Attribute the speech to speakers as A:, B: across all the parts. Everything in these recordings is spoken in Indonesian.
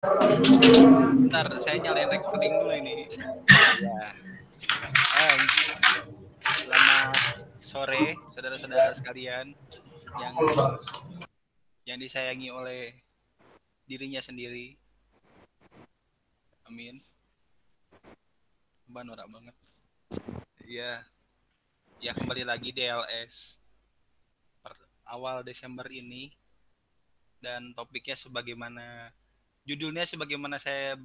A: Bentar, saya nyalain recording dulu ini. Ya, um, selamat sore saudara-saudara sekalian yang disayangi oleh dirinya sendiri. Amin. Mbak norak banget. Ya, ya kembali lagi DLS awal Desember ini dan topiknya sebagaimana judulnya sebagaimana saya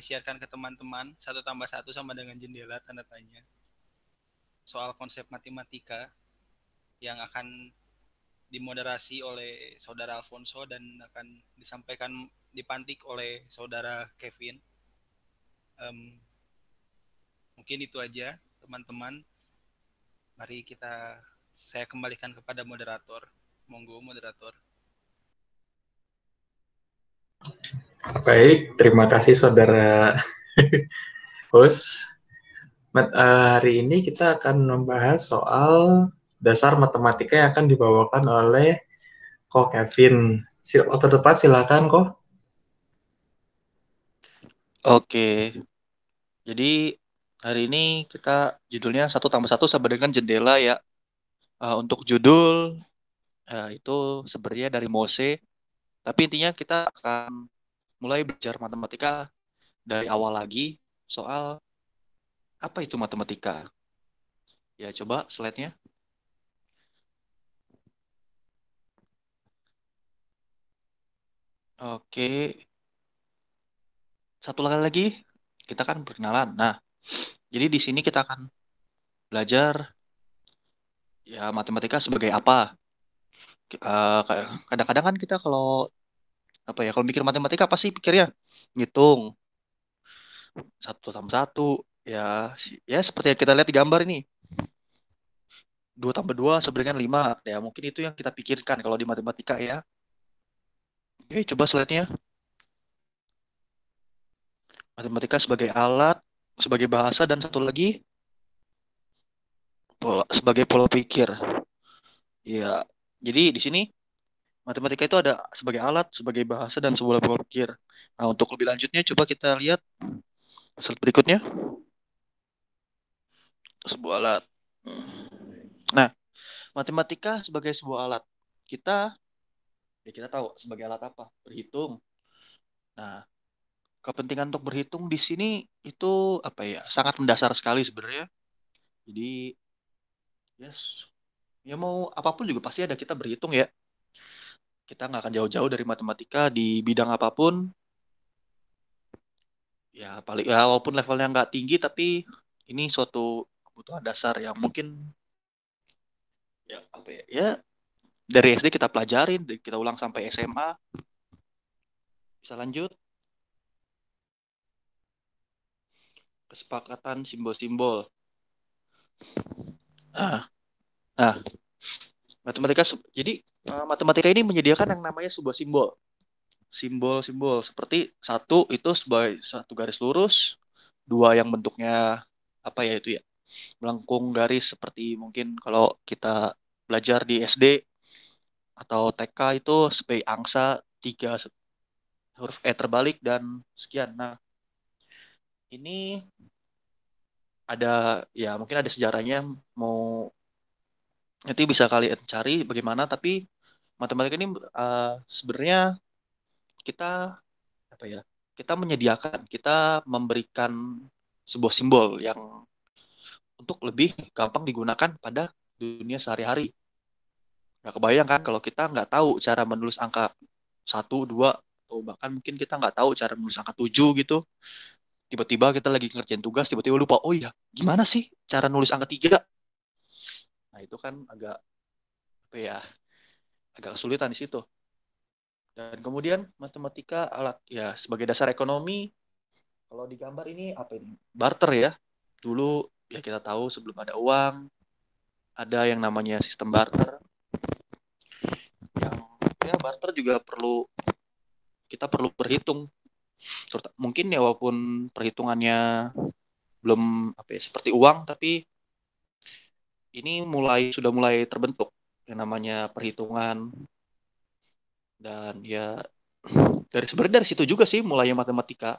A: siarkan ke teman-teman satu tambah satu sama dengan jendela tanda tanya soal konsep matematika yang akan dimoderasi oleh saudara Alfonso dan akan disampaikan dipantik oleh saudara Kevin. Um, Mungkin itu aja teman-teman. Mari saya kembalikan kepada moderator. Monggo moderator.
B: Baik, terima kasih saudara host. Hari ini kita akan membahas soal dasar matematika yang akan dibawakan oleh Ko Kevin. Waktu depan silakan Ko.
C: Oke, jadi hari ini kita judulnya satu tambah satu sama dengan jendela ya. Untuk judul itu sebenarnya dari Mose, tapi intinya kita akan mulai belajar matematika dari awal lagi soal apa itu matematika. Ya coba slide-nya. Oke, satu kali lagi kita kan perkenalan. Nah, jadi di sini kita akan belajar ya matematika sebagai apa. Kadang-kadang kan kita kalau apa ya kalau mikir matematika pasti pikirnya ngitung satu tambah satu ya ya seperti yang kita lihat di gambar ini dua tambah dua sebenarnya lima ya mungkin itu yang kita pikirkan kalau di matematika ya. Oke, coba slide-nya. Matematika sebagai alat, sebagai bahasa, dan satu lagi sebagai pola pikir. Ya, jadi di sini matematika itu ada sebagai alat, sebagai bahasa, dan sebuah pola pikir. Nah, untuk lebih lanjutnya coba kita lihat slide berikutnya. Sebuah alat. Nah, matematika sebagai sebuah alat. Kita tahu sebagai alat apa? Berhitung. Nah, kepentingan untuk berhitung di sini itu apa ya? Sangat mendasar sekali sebenarnya. Jadi, yes, ya mau apapun juga pasti ada kita berhitung ya. Kita nggak akan jauh-jauh dari matematika di bidang apapun. Ya paling ya walaupun levelnya nggak tinggi tapi ini suatu kebutuhan dasar yang mungkin ya apa ya? Ya dari SD kita pelajarin, kita ulang sampai SMA. Bisa lanjut kesepakatan simbol-simbol. Nah, nah matematika jadi matematika ini menyediakan yang namanya sebuah simbol. Simbol-simbol seperti satu itu sebagai satu garis lurus, dua yang bentuknya apa ya itu ya melengkung garis seperti mungkin kalau kita belajar di SD atau TK itu sebagai angsa tiga huruf E terbalik dan sekian. Nah ini ada ya mungkin ada sejarahnya mau nanti bisa kalian cari bagaimana tapi matematika ini sebenarnya kita apa ya kita menyediakan kita memberikan sebuah simbol yang untuk lebih gampang digunakan pada dunia sehari-hari. Nggak kebayang kan kalau kita nggak tahu cara menulis angka satu, dua, atau bahkan mungkin kita nggak tahu cara menulis angka 7 gitu. Tiba-tiba kita lagi ngerjain tugas, tiba-tiba lupa, oh iya, gimana sih cara nulis angka 3? Nah itu kan agak apa ya, agak kesulitan di situ. Dan kemudian matematika alat ya sebagai dasar ekonomi, kalau di gambar ini apa ini? Barter ya. Dulu ya kita tahu sebelum ada uang, ada yang namanya sistem barter. Yang ya barter juga kita perlu berhitung. Mungkin ya walaupun perhitungannya belum apa ya seperti uang, tapi ini sudah mulai terbentuk yang namanya perhitungan dan ya sebenarnya dari situ juga sih mulai matematika.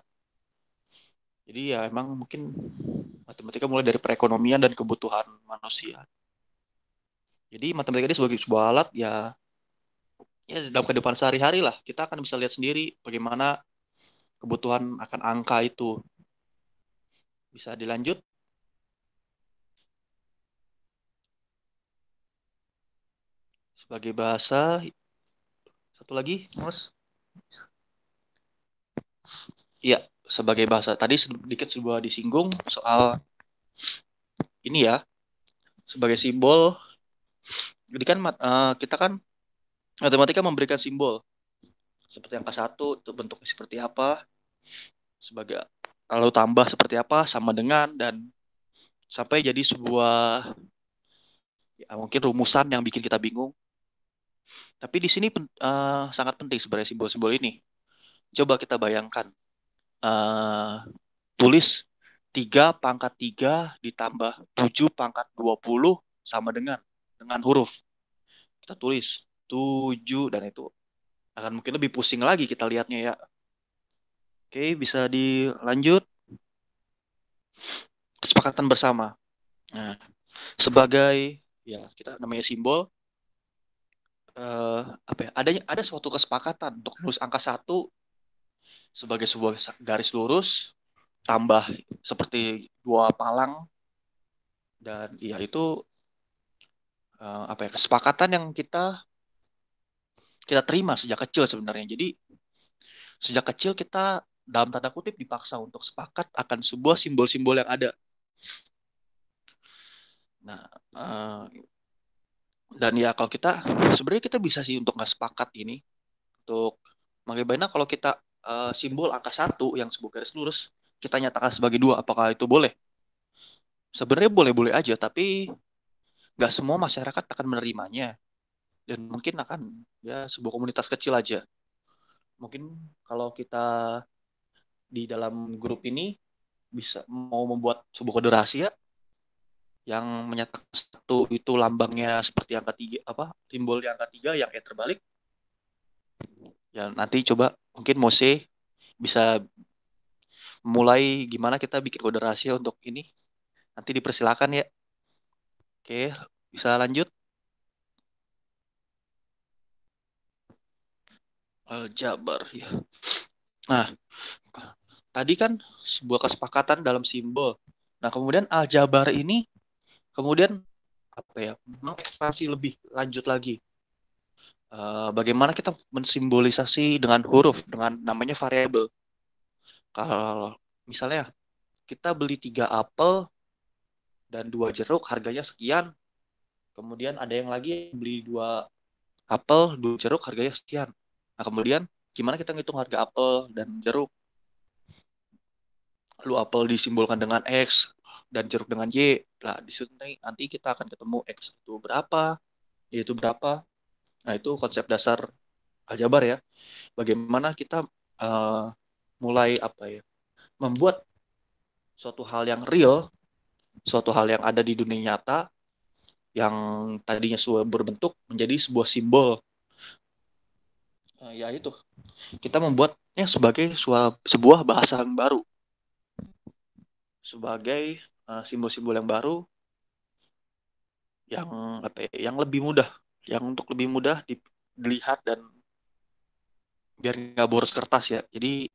C: Jadi ya emang mungkin matematika mulai dari perekonomian dan kebutuhan manusia. Jadi matematika ini sebagai sebuah alat ya dalam kehidupan sehari-hari lah kita akan bisa lihat sendiri bagaimana kebutuhan akan angka itu. Bisa dilanjut. Sebagai bahasa, satu lagi, Mas. Iya, sebagai bahasa. Tadi sedikit sebuah disinggung soal ini ya, sebagai simbol. Jadi kan kita kan matematika memberikan simbol seperti angka satu itu bentuknya seperti apa, sebagai lalu tambah seperti apa, sama dengan, dan sampai jadi sebuah ya, mungkin rumusan yang bikin kita bingung. Tapi di sini sangat penting sebenarnya simbol-simbol ini. Coba kita bayangkan, eh, tulis 3 pangkat 3 ditambah 7 pangkat 20 sama dengan huruf. Kita tulis 7 dan itu akan mungkin lebih pusing lagi kita lihatnya ya. Oke, bisa dilanjut. Kesepakatan bersama. Nah, sebagai ya kita namanya simbol, apa ya? Ada suatu kesepakatan untuk nulis angka satu sebagai sebuah garis lurus tambah seperti dua palang, dan ya itu apa ya, kesepakatan yang kita terima sejak kecil sebenarnya. Jadi sejak kecil kita dalam tanda kutip dipaksa untuk sepakat akan sebuah simbol-simbol yang ada. Nah, dan ya kalau kita sebenarnya kita bisa sih untuk nggak sepakat ini, untuk bagaimana kalau kita simbol angka satu yang sebuah garis lurus kita nyatakan sebagai dua, apakah itu boleh? Sebenarnya boleh-boleh aja, tapi nggak semua masyarakat akan menerimanya, dan mungkin akan ya sebuah komunitas kecil aja. Mungkin kalau kita di dalam grup ini bisa mau membuat sebuah kode rahasia yang menyatakan satu itu lambangnya seperti angka tiga, apa simbol angka tiga yang terbalik. Ya nanti coba mungkin Mose bisa mulai gimana kita bikin kode rahasia untuk ini. Nanti dipersilakan ya. Oke, bisa lanjut. Aljabar ya. Nah, tadi kan sebuah kesepakatan dalam simbol. Nah, kemudian aljabar ini kemudian apa ya? Mengekspansi lebih lanjut lagi. Bagaimana kita mensimbolisasi dengan huruf dengan namanya variabel. Kalau misalnya kita beli 3 apel dan 2 jeruk harganya sekian, kemudian ada yang lagi beli 2 apel 2 jeruk harganya sekian. Nah kemudian gimana kita ngitung harga apel dan jeruk? Lu apel disimbolkan dengan X dan jeruk dengan Y. Nah di situ nanti kita akan ketemu X itu berapa, Y itu berapa. Nah itu konsep dasar aljabar ya. Bagaimana kita mulai apa ya, membuat suatu hal yang real, suatu hal yang ada di dunia nyata, yang tadinya sebuah berbentuk menjadi sebuah simbol. Ya itu, kita membuatnya sebagai sebuah bahasa yang baru, sebagai simbol-simbol yang baru, yang apa ya, yang lebih mudah, yang untuk lebih mudah dilihat dan biar nggak boros kertas ya. Jadi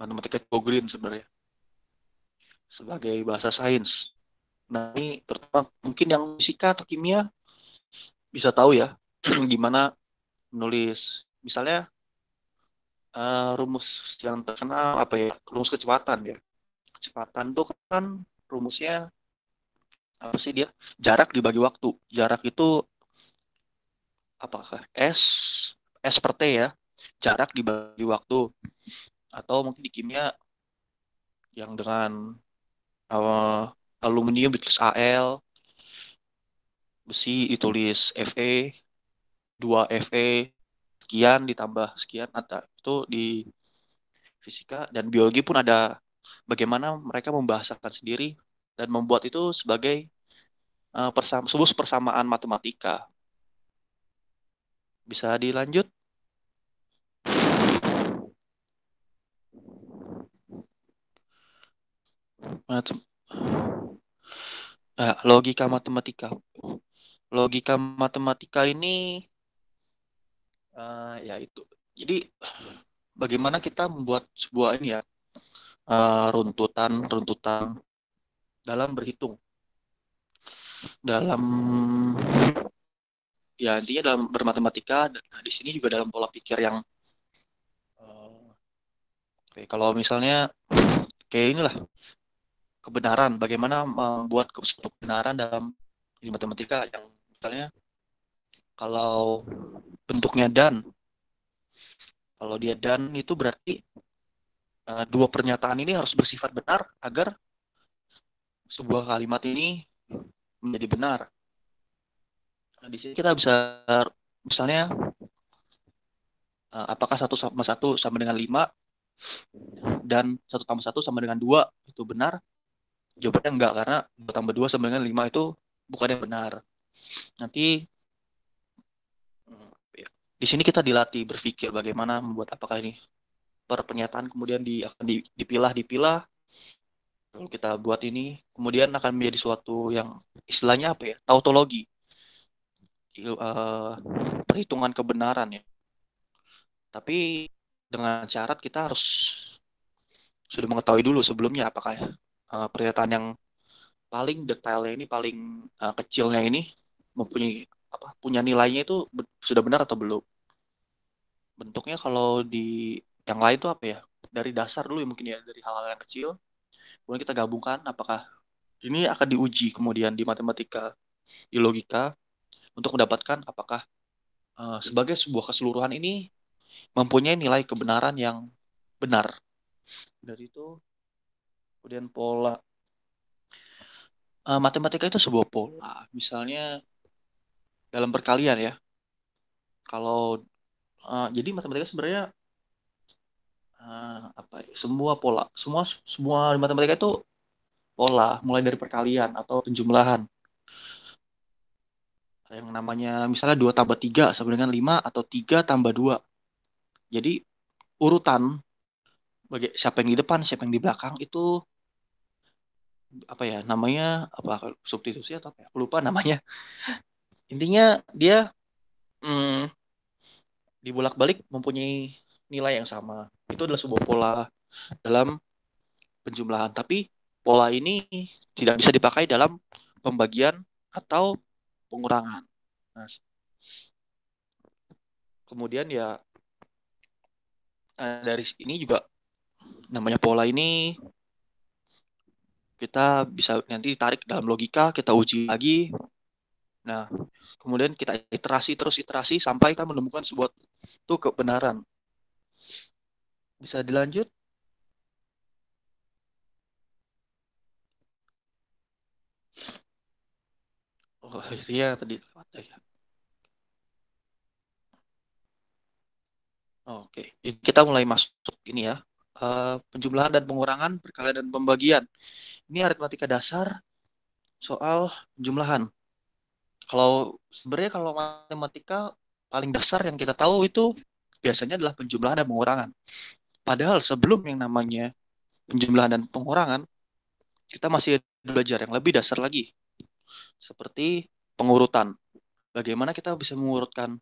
C: matematika go green sebenarnya sebagai bahasa sains. Nah ini terutama mungkin yang fisika atau kimia bisa tahu ya gimana menulis misalnya rumus yang terkenal apa ya, rumus kecepatan ya. Kecepatan itu kan rumusnya apa sih dia? Jarak dibagi waktu. Jarak itu apakah S per T ya? Jarak dibagi waktu. Atau mungkin di kimia yang dengan uh, aluminium ditulis Al, besi ditulis Fe, 2 Fe, sekian ditambah sekian, ada itu di fisika dan biologi pun ada bagaimana mereka membahasakan sendiri dan membuat itu sebagai sebuah persamaan matematika. Bisa dilanjut? Matem- logika matematika. Logika matematika ini ya itu. Jadi bagaimana kita membuat sebuah ini ya runtutan dalam berhitung, dalam ya intinya dalam bermatematika. Nah, di sini juga dalam pola pikir yang kalau misalnya kayak inilah kebenaran, bagaimana membuat suatu kebenaran dalam di matematika yang misalnya kalau bentuknya dan, kalau dia dan itu berarti dua pernyataan ini harus bersifat benar agar sebuah kalimat ini menjadi benar. Nah, di sini kita bisa misalnya apakah 1 tambah 1 sama dengan 5 dan 1 tambah 1 sama dengan 2 itu benar? Jawabannya enggak, karena 2 tambah 2 sama dengan 5 itu bukan yang benar. Nanti di sini kita dilatih berpikir bagaimana membuat apakah ini per pernyataan kemudian akan dipilah, lalu kita buat ini kemudian akan menjadi suatu yang istilahnya apa ya, tautologi, perhitungan kebenaran ya. Tapi dengan syarat kita harus sudah mengetahui dulu sebelumnya apakah pernyataan yang paling detailnya ini, paling kecilnya ini mempunyai punya nilainya itu sudah benar atau belum. Bentuknya kalau di yang lain itu apa ya, dari dasar dulu ya mungkin ya, dari hal-hal yang kecil kemudian kita gabungkan apakah ini akan diuji kemudian di matematika, di logika, untuk mendapatkan apakah sebagai sebuah keseluruhan ini mempunyai nilai kebenaran yang benar. Dari itu kemudian pola matematika itu sebuah pola. Misalnya dalam perkalian ya. Kalau jadi matematika sebenarnya apa ya, semua pola, semua di matematika itu pola, mulai dari perkalian atau penjumlahan. Yang namanya misalnya 2 tambah 3 sama dengan 5 atau 3 tambah 2. Jadi urutan siapa yang di depan, siapa yang di belakang itu apa ya namanya, apa substitusi atau apa ya? Aku lupa namanya. Intinya dia dibolak-balik mempunyai nilai yang sama. Itu adalah sebuah pola dalam penjumlahan. Tapi pola ini tidak bisa dipakai dalam pembagian atau pengurangan. Nah, kemudian ya dari ini juga namanya pola ini kita bisa nanti tarik dalam logika, kita uji lagi. Nah, kemudian kita iterasi sampai kita menemukan sebuah itu kebenaran. Bisa dilanjut? Oh, iya tadi. Oke, kita mulai masuk ini ya. Penjumlahan dan pengurangan, perkalian dan pembagian. Ini aritmatika dasar soal penjumlahan. Kalau matematika paling dasar yang kita tahu itu biasanya adalah penjumlahan dan pengurangan. Padahal sebelum yang namanya penjumlahan dan pengurangan, kita masih belajar yang lebih dasar lagi. Seperti pengurutan. Bagaimana kita bisa mengurutkan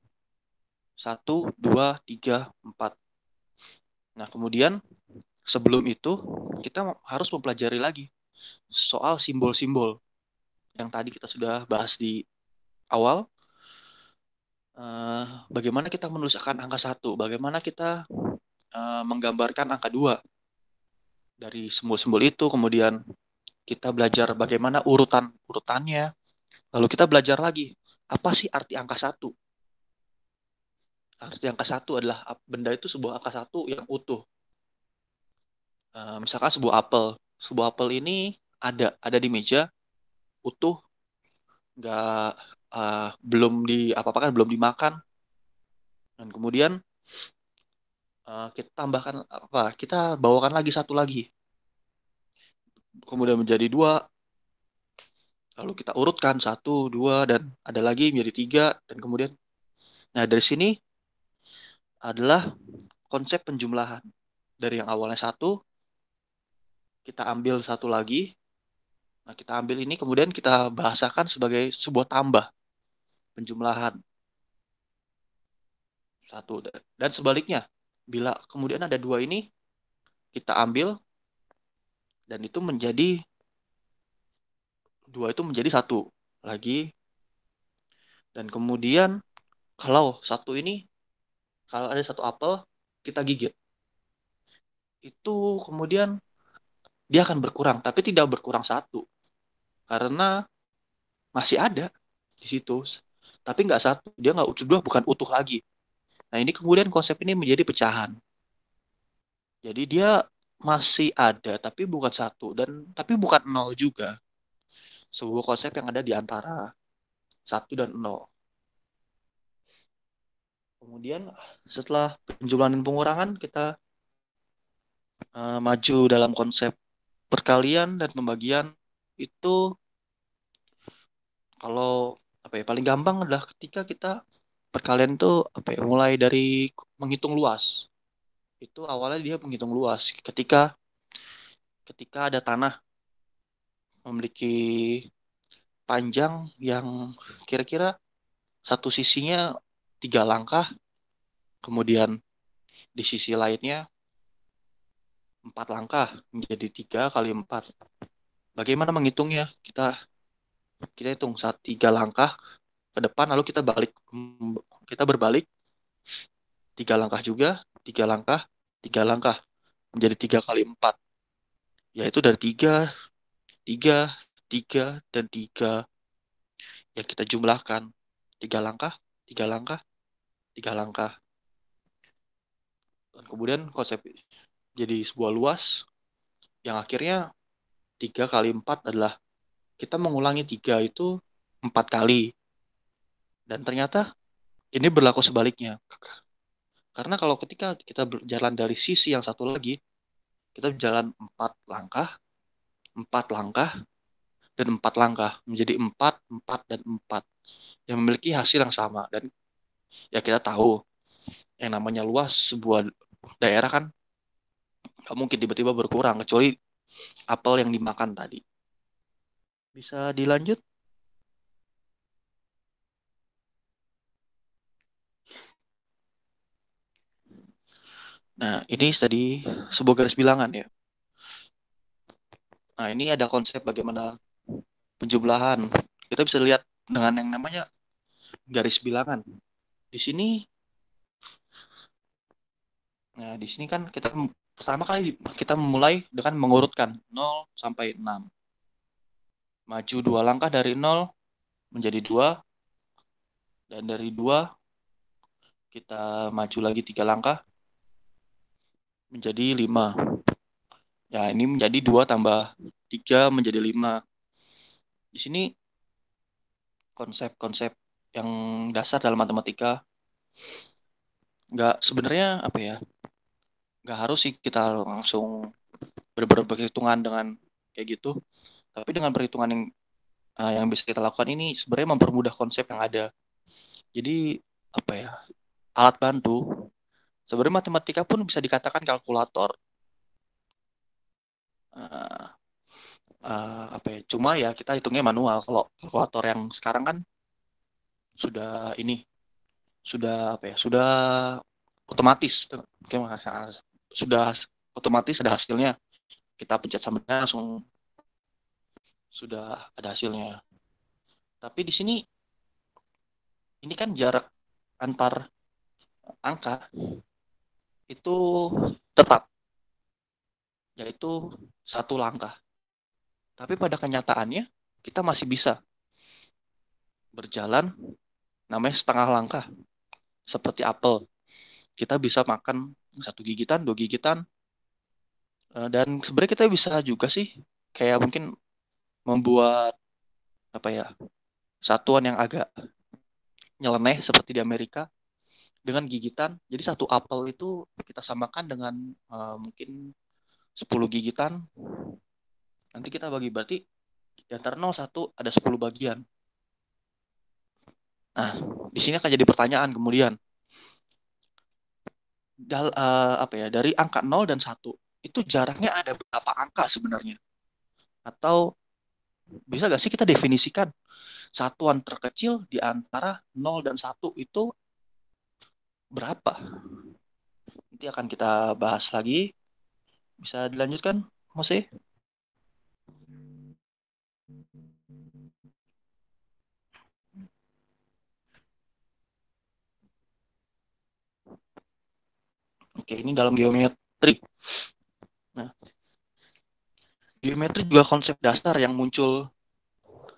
C: 1, 2, 3, 4. Nah, kemudian sebelum itu kita harus mempelajari lagi soal simbol-simbol yang tadi kita sudah bahas di awal. Bagaimana kita menuliskan angka 1, bagaimana kita menggambarkan angka 2 dari simbol-simbol itu. Kemudian kita belajar bagaimana urutannya. Lalu kita belajar lagi, apa sih arti angka 1? Arti angka 1 adalah benda itu sebuah angka 1 yang utuh. Misalkan sebuah apel ini ada di meja utuh, nggak belum apa-apakan, belum dimakan, dan kemudian kita tambahkan kita bawakan lagi satu lagi, kemudian menjadi 2, lalu kita urutkan 1, 2, dan ada lagi menjadi 3, dan kemudian dari sini adalah konsep penjumlahan. Dari yang awalnya 1, kita ambil 1 lagi, Nah, kita ambil ini kemudian kita bahasakan sebagai sebuah tambah penjumlahan. Satu. Dan sebaliknya, bila kemudian ada dua ini, kita ambil dan itu menjadi dua itu menjadi satu lagi. Dan kemudian kalau satu ini, kalau ada satu apel, kita gigit. Itu kemudian dia akan berkurang, tapi tidak berkurang satu. Karena masih ada di situ. Tapi nggak satu, dia nggak utuh dua, bukan utuh lagi. Nah ini kemudian konsep ini menjadi pecahan. Jadi dia masih ada, tapi bukan satu. Dan tapi bukan nol juga. Sebuah konsep yang ada di antara satu dan nol. Kemudian setelah penjumlahan dan pengurangan, kita maju dalam konsep perkalian dan pembagian. Itu kalau apa ya, paling gampang adalah ketika kita perkalian itu apa ya, mulai dari menghitung luas. Itu awalnya dia menghitung luas. Ketika ada tanah memiliki panjang yang kira-kira satu sisinya 3 langkah, kemudian di sisi lainnya 4 langkah, menjadi 3 kali 4. Bagaimana menghitungnya? Kita hitung 3 langkah ke depan, lalu kita berbalik 3 langkah juga, 3 langkah, 3 langkah, menjadi 3 kali 4. Yaitu dari 3, 3, 3, dan 3 yang kita jumlahkan. 3 langkah, 3 langkah, 3 langkah. Dan kemudian konsep jadi sebuah luas yang akhirnya 3 kali 4 adalah kita mengulangi 3 itu 4 kali. Dan ternyata ini berlaku sebaliknya. Karena kalau ketika kita berjalan dari sisi yang satu lagi, kita berjalan 4 langkah, 4 langkah, dan 4 langkah. Menjadi 4, 4, dan 4. Yang memiliki hasil yang sama. Dan ya kita tahu, yang namanya luas sebuah daerah kan nggak mungkin tiba-tiba berkurang, kecuali apel yang dimakan tadi. Bisa dilanjut? Nah, ini tadi sebuah garis bilangan ya. Nah, ini ada konsep bagaimana penjumlahan. Kita bisa lihat dengan yang namanya garis bilangan. Di sini, nah di sini kan kita pertama kali kita memulai dengan mengurutkan 0 sampai 6. Maju 2 langkah dari 0 menjadi 2, dan dari 2 kita maju lagi 3 langkah menjadi 5. Ya, ini menjadi 2 tambah 3 menjadi 5. Di sini konsep-konsep yang dasar dalam matematika, nggak sebenarnya apa ya, nggak harus sih kita langsung benar-benar berhitungan dengan kayak gitu. Tapi dengan perhitungan yang bisa kita lakukan ini sebenarnya mempermudah konsep yang ada. Jadi apa ya, alat bantu. Sebenarnya matematika pun bisa dikatakan kalkulator. Eh, apa ya? Cuma ya kita hitungnya manual. Kalau kalkulator yang sekarang kan sudah ini, sudah apa ya? Sudah otomatis. Sudah otomatis ada hasilnya. Kita pencet sambungnya langsung sudah ada hasilnya. Tapi di sini ini kan jarak antar angka itu tetap, yaitu 1 langkah. Tapi pada kenyataannya kita masih bisa berjalan namanya setengah langkah. Seperti apel. Kita bisa makan 1 gigitan, 2 gigitan. Dan sebenarnya kita bisa juga sih kayak mungkin membuat apa ya, satuan yang agak nyeleneh seperti di Amerika dengan gigitan. Jadi 1 apel itu kita samakan dengan mungkin 10 gigitan. Nanti kita bagi, berarti di antara 0 1 ada 10 bagian. Nah, di sini akan jadi pertanyaan kemudian. Apa ya, dari angka 0 dan 1 itu jaraknya ada berapa angka sebenarnya? Atau bisa gak sih kita definisikan satuan terkecil di antara 0 dan 1 itu berapa? Nanti akan kita bahas lagi. Bisa dilanjutkan, Mas E? Oke, ini dalam geometri. Nah, geometri juga konsep dasar yang muncul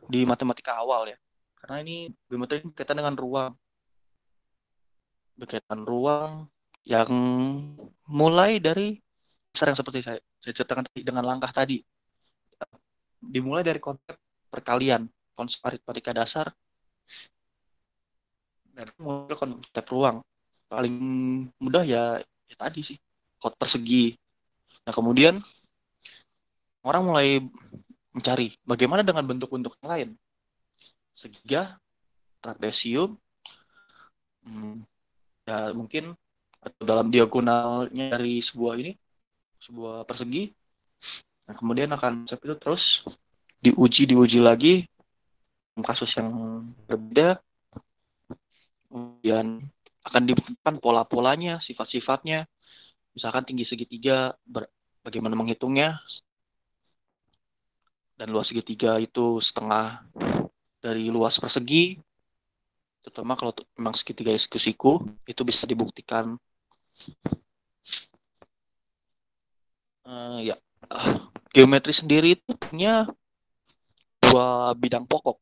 C: di matematika awal ya. Karena ini geometri berkaitan dengan ruang. Berkaitan ruang yang mulai dari dasar yang seperti saya ceritakan tadi dengan langkah tadi. Dimulai dari konsep perkalian, konsep aritmatika dasar, dan mulai konsep ruang. Paling mudah ya tadi sih, hot persegi. Nah, kemudian orang mulai mencari bagaimana dengan bentuk-bentuk yang lain. Segitiga, trapesium, ya mungkin atau dalam diagonalnya dari sebuah persegi. Nah, kemudian akan konsep itu terus diuji lagi kasus yang berbeda, kemudian akan ditentukan pola-polanya, sifat-sifatnya, misalkan tinggi segitiga, bagaimana menghitungnya, dan luas segitiga itu setengah dari luas persegi, terutama kalau memang segitiga siku itu bisa dibuktikan. Ya, geometri sendiri itu punya dua bidang pokok,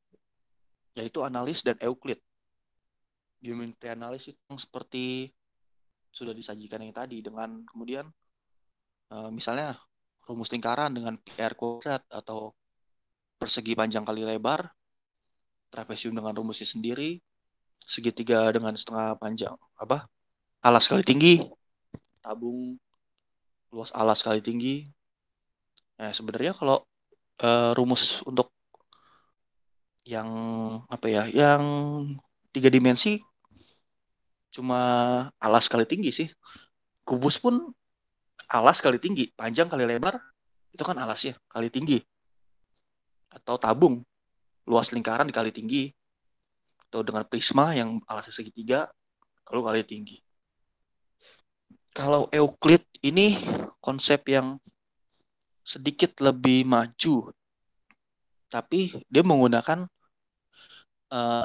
C: yaitu analis dan Euclid. Geometri analis itu seperti sudah disajikan yang tadi, dengan kemudian misalnya rumus lingkaran dengan PR kuadrat atau persegi panjang kali lebar, trapesium dengan rumusnya sendiri, segitiga dengan setengah panjang, alas kali tinggi, tabung luas alas kali tinggi. Nah, sebenarnya kalau rumus untuk yang yang 3 dimensi cuma alas kali tinggi sih. Kubus pun alas kali tinggi, panjang kali lebar, itu kan alasnya kali tinggi. Atau tabung, luas lingkaran dikali tinggi. Atau dengan prisma yang alasnya segitiga, lalu kali tinggi. Kalau Euclid ini konsep yang sedikit lebih maju, tapi dia menggunakan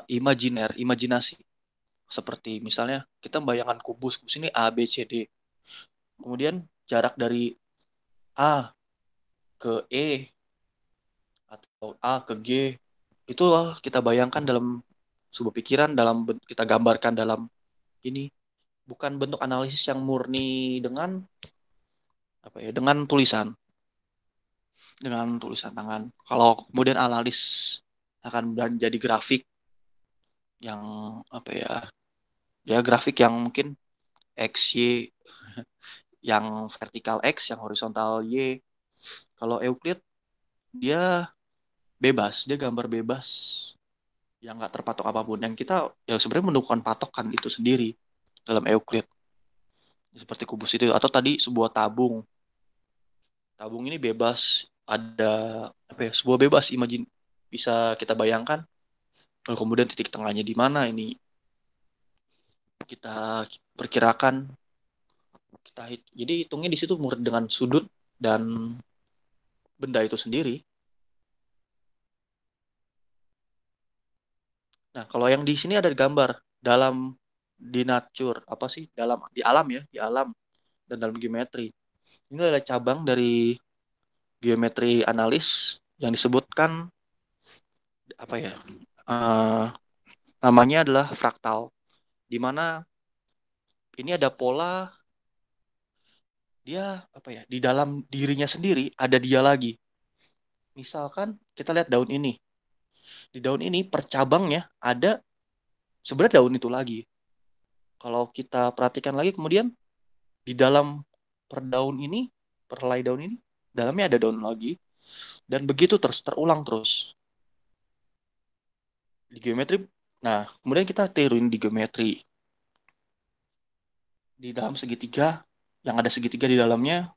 C: imajinasi. Seperti misalnya kita membayangkan kubus ini A, B, C, D. Kemudian jarak dari A ke E atau A ke G itu kita bayangkan dalam sebuah pikiran, kita gambarkan dalam ini, bukan bentuk analisis yang murni dengan dengan tulisan tangan. Kalau kemudian analis akan menjadi grafik yang grafik yang mungkin X, Y, yang vertikal X, yang horizontal Y. Kalau Euclid dia bebas, dia gambar bebas yang nggak terpatok apapun. Yang kita ya sebenarnya menemukan patokan itu sendiri dalam Euclid. Seperti kubus itu atau tadi sebuah tabung. Tabung ini bebas, ada sebuah bebas bisa kita bayangkan. Lalu kemudian titik tengahnya di mana ini kita perkirakan, jadi hitungnya di situ murid dengan sudut dan benda itu sendiri. Nah, kalau yang di sini ada gambar di nature, di alam ya, di alam dan dalam geometri. Ini adalah cabang dari geometri analis yang disebutkan namanya adalah fraktal, di mana ini ada pola, dia di dalam dirinya sendiri ada dia lagi. Misalkan kita lihat daun ini, di daun ini per cabangnya ada sebenarnya daun itu lagi. Kalau kita perhatikan lagi kemudian di dalam per helai daun ini dalamnya ada daun lagi, dan begitu terus terulang terus di geometri. Nah, kemudian kita tiruin di geometri di dalam segitiga, yang ada segitiga di dalamnya,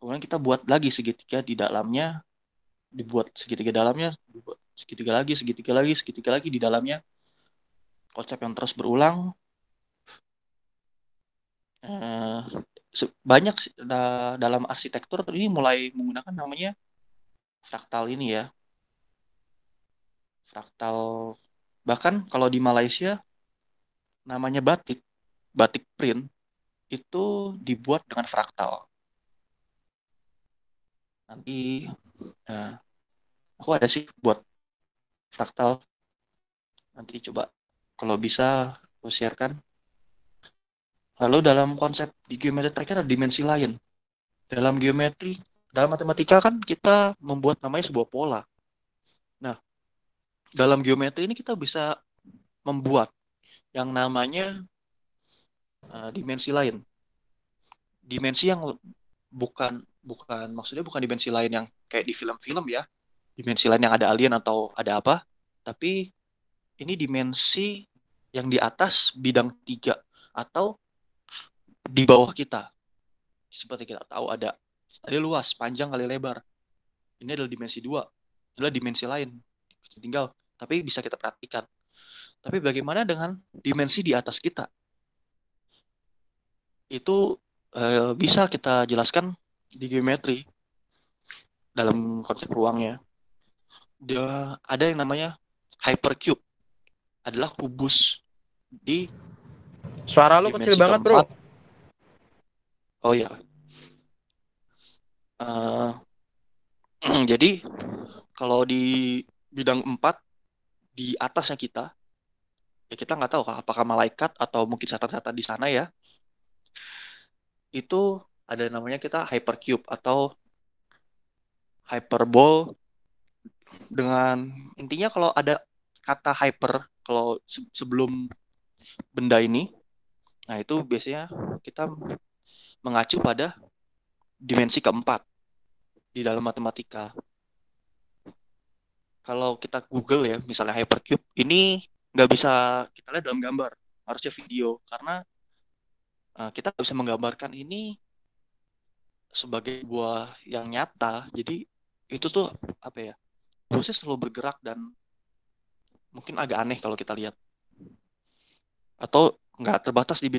C: kemudian kita buat lagi segitiga di dalamnya, dibuat segitiga dalamnya, dibuat segitiga lagi di dalamnya. Konsep yang terus berulang. Eh, banyak dalam arsitektur ini mulai menggunakan namanya fraktal ini ya. Fraktal. Bahkan kalau di Malaysia namanya batik print itu dibuat dengan fraktal. Nanti nah, aku ada sih buat fraktal. Nanti coba kalau bisa aku sharekan. Lalu dalam konsep di geometri tracker ada dimensi lain. Dalam geometri, dalam matematika kan kita membuat namanya sebuah pola. Nah, dalam geometri ini kita bisa membuat yang namanya dimensi lain. Dimensi yang bukan bukan maksudnya bukan dimensi lain yang kayak di film-film ya. Dimensi lain yang ada alien atau ada apa. Tapi ini dimensi yang di atas bidang 3 atau di bawah kita. Seperti kita tahu ada luas, panjang kali lebar. Ini adalah dimensi 2. Adalah dimensi lain. Tinggal tapi bisa kita perhatikan. Tapi bagaimana dengan dimensi di atas kita? Itu bisa kita jelaskan di geometri dalam konsep ruangnya. Dia ada yang namanya hypercube, adalah kubus di
D: Suara lu kecil
C: dimensi
D: banget, bro.
C: keempat. Oh ya. Jadi kalau di bidang 4 di atasnya kita, ya kita nggak tahu apakah malaikat atau mungkin setan-setan di sana ya. Itu ada namanya kita hypercube atau hyperbol. Dengan intinya kalau ada kata hyper kalau sebelum benda ini, nah itu biasanya kita mengacu pada dimensi keempat di dalam matematika. Kalau kita Google ya, misalnya hypercube, ini nggak bisa kita lihat dalam gambar, harusnya video, karena kita nggak bisa menggambarkan ini sebagai buah yang nyata. Jadi itu tuh apa ya, proses selalu bergerak dan mungkin agak aneh kalau kita lihat. Atau nggak terbatas di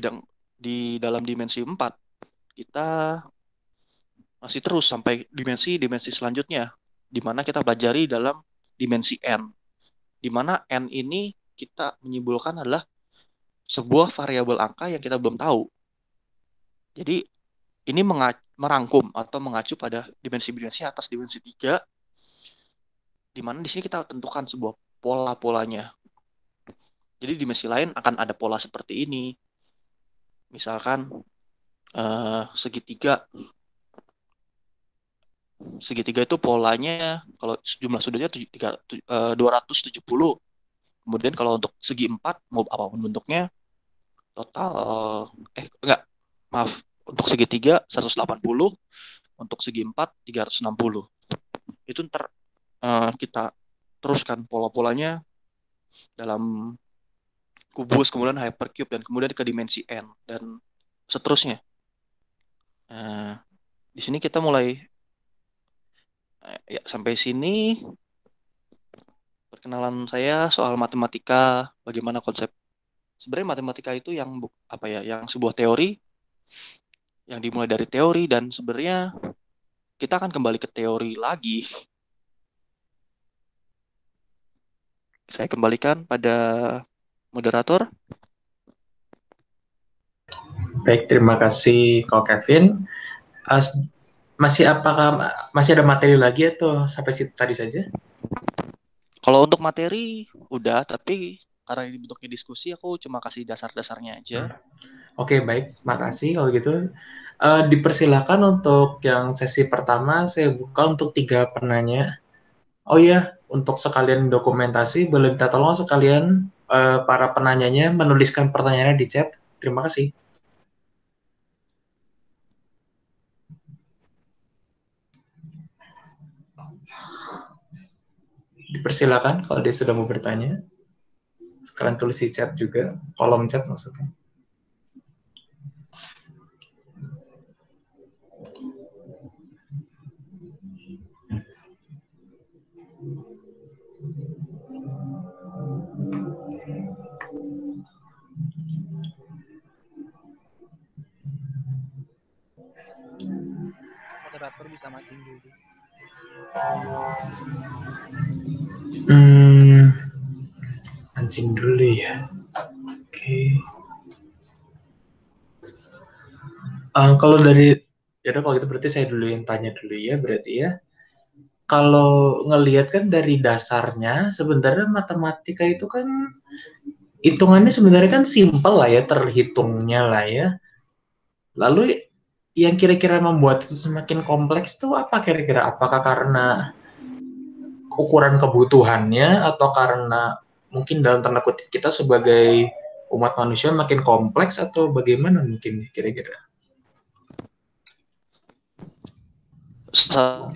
C: dalam dimensi 4. Kita masih terus sampai dimensi selanjutnya, di mana kita pelajari dalam dimensi n, di mana n ini kita menyimpulkan adalah sebuah variabel angka yang kita belum tahu. Jadi ini merangkum atau mengacu pada dimensi-dimensi atas dimensi 3, di mana di sini kita tentukan sebuah pola-polanya. Jadi dimensi lain akan ada pola seperti ini. Misalkan segitiga itu polanya kalau jumlah sudutnya 270. Kemudian kalau untuk segi 4 mau apapun bentuknya total enggak, maaf, untuk segitiga 180, untuk segi 4 360. Itu ntar kita teruskan pola-polanya dalam kubus, kemudian hypercube, dan kemudian ke dimensi n dan seterusnya. Di sini kita mulai ya sampai sini perkenalan saya soal matematika, bagaimana konsep. Sebenarnya matematika itu yang apa ya, yang sebuah teori yang dimulai dari teori, dan sebenarnya kita akan kembali ke teori lagi. Saya kembalikan pada moderator.
B: Baik, terima kasih Kak Kevin. Masih ada materi lagi atau sampai situ tadi saja?
C: Kalau untuk materi udah, tapi karena ini bentuknya diskusi, aku cuma kasih dasar-dasarnya aja.
B: Oke, baik, makasih kalau gitu. Dipersilakan untuk yang sesi pertama, saya buka untuk 3 penanya. Oh iya, untuk sekalian dokumentasi, boleh minta tolong sekalian para penanyanya menuliskan pertanyaannya di chat. Terima kasih. Dipersilakan kalau dia sudah mau bertanya. Sekalian tulis di chat juga, kolom chat maksudnya.
A: literatur bisa mancing dulu.
B: Mancing dulu ya. Oke. Kalau dari, ya udah kalau gitu berarti saya dulu yang tanya dulu ya, berarti ya. Kalau ngelihat kan dari dasarnya, sebenarnya matematika itu kan hitungannya sebenarnya kan simpel lah ya, terhitungnya lah ya. Lalu yang kira-kira membuat itu semakin kompleks tuh apa kira-kira? Apakah karena ukuran kebutuhannya atau karena mungkin dalam tanda kutip kita sebagai umat manusia makin kompleks atau bagaimana mungkin kira-kira?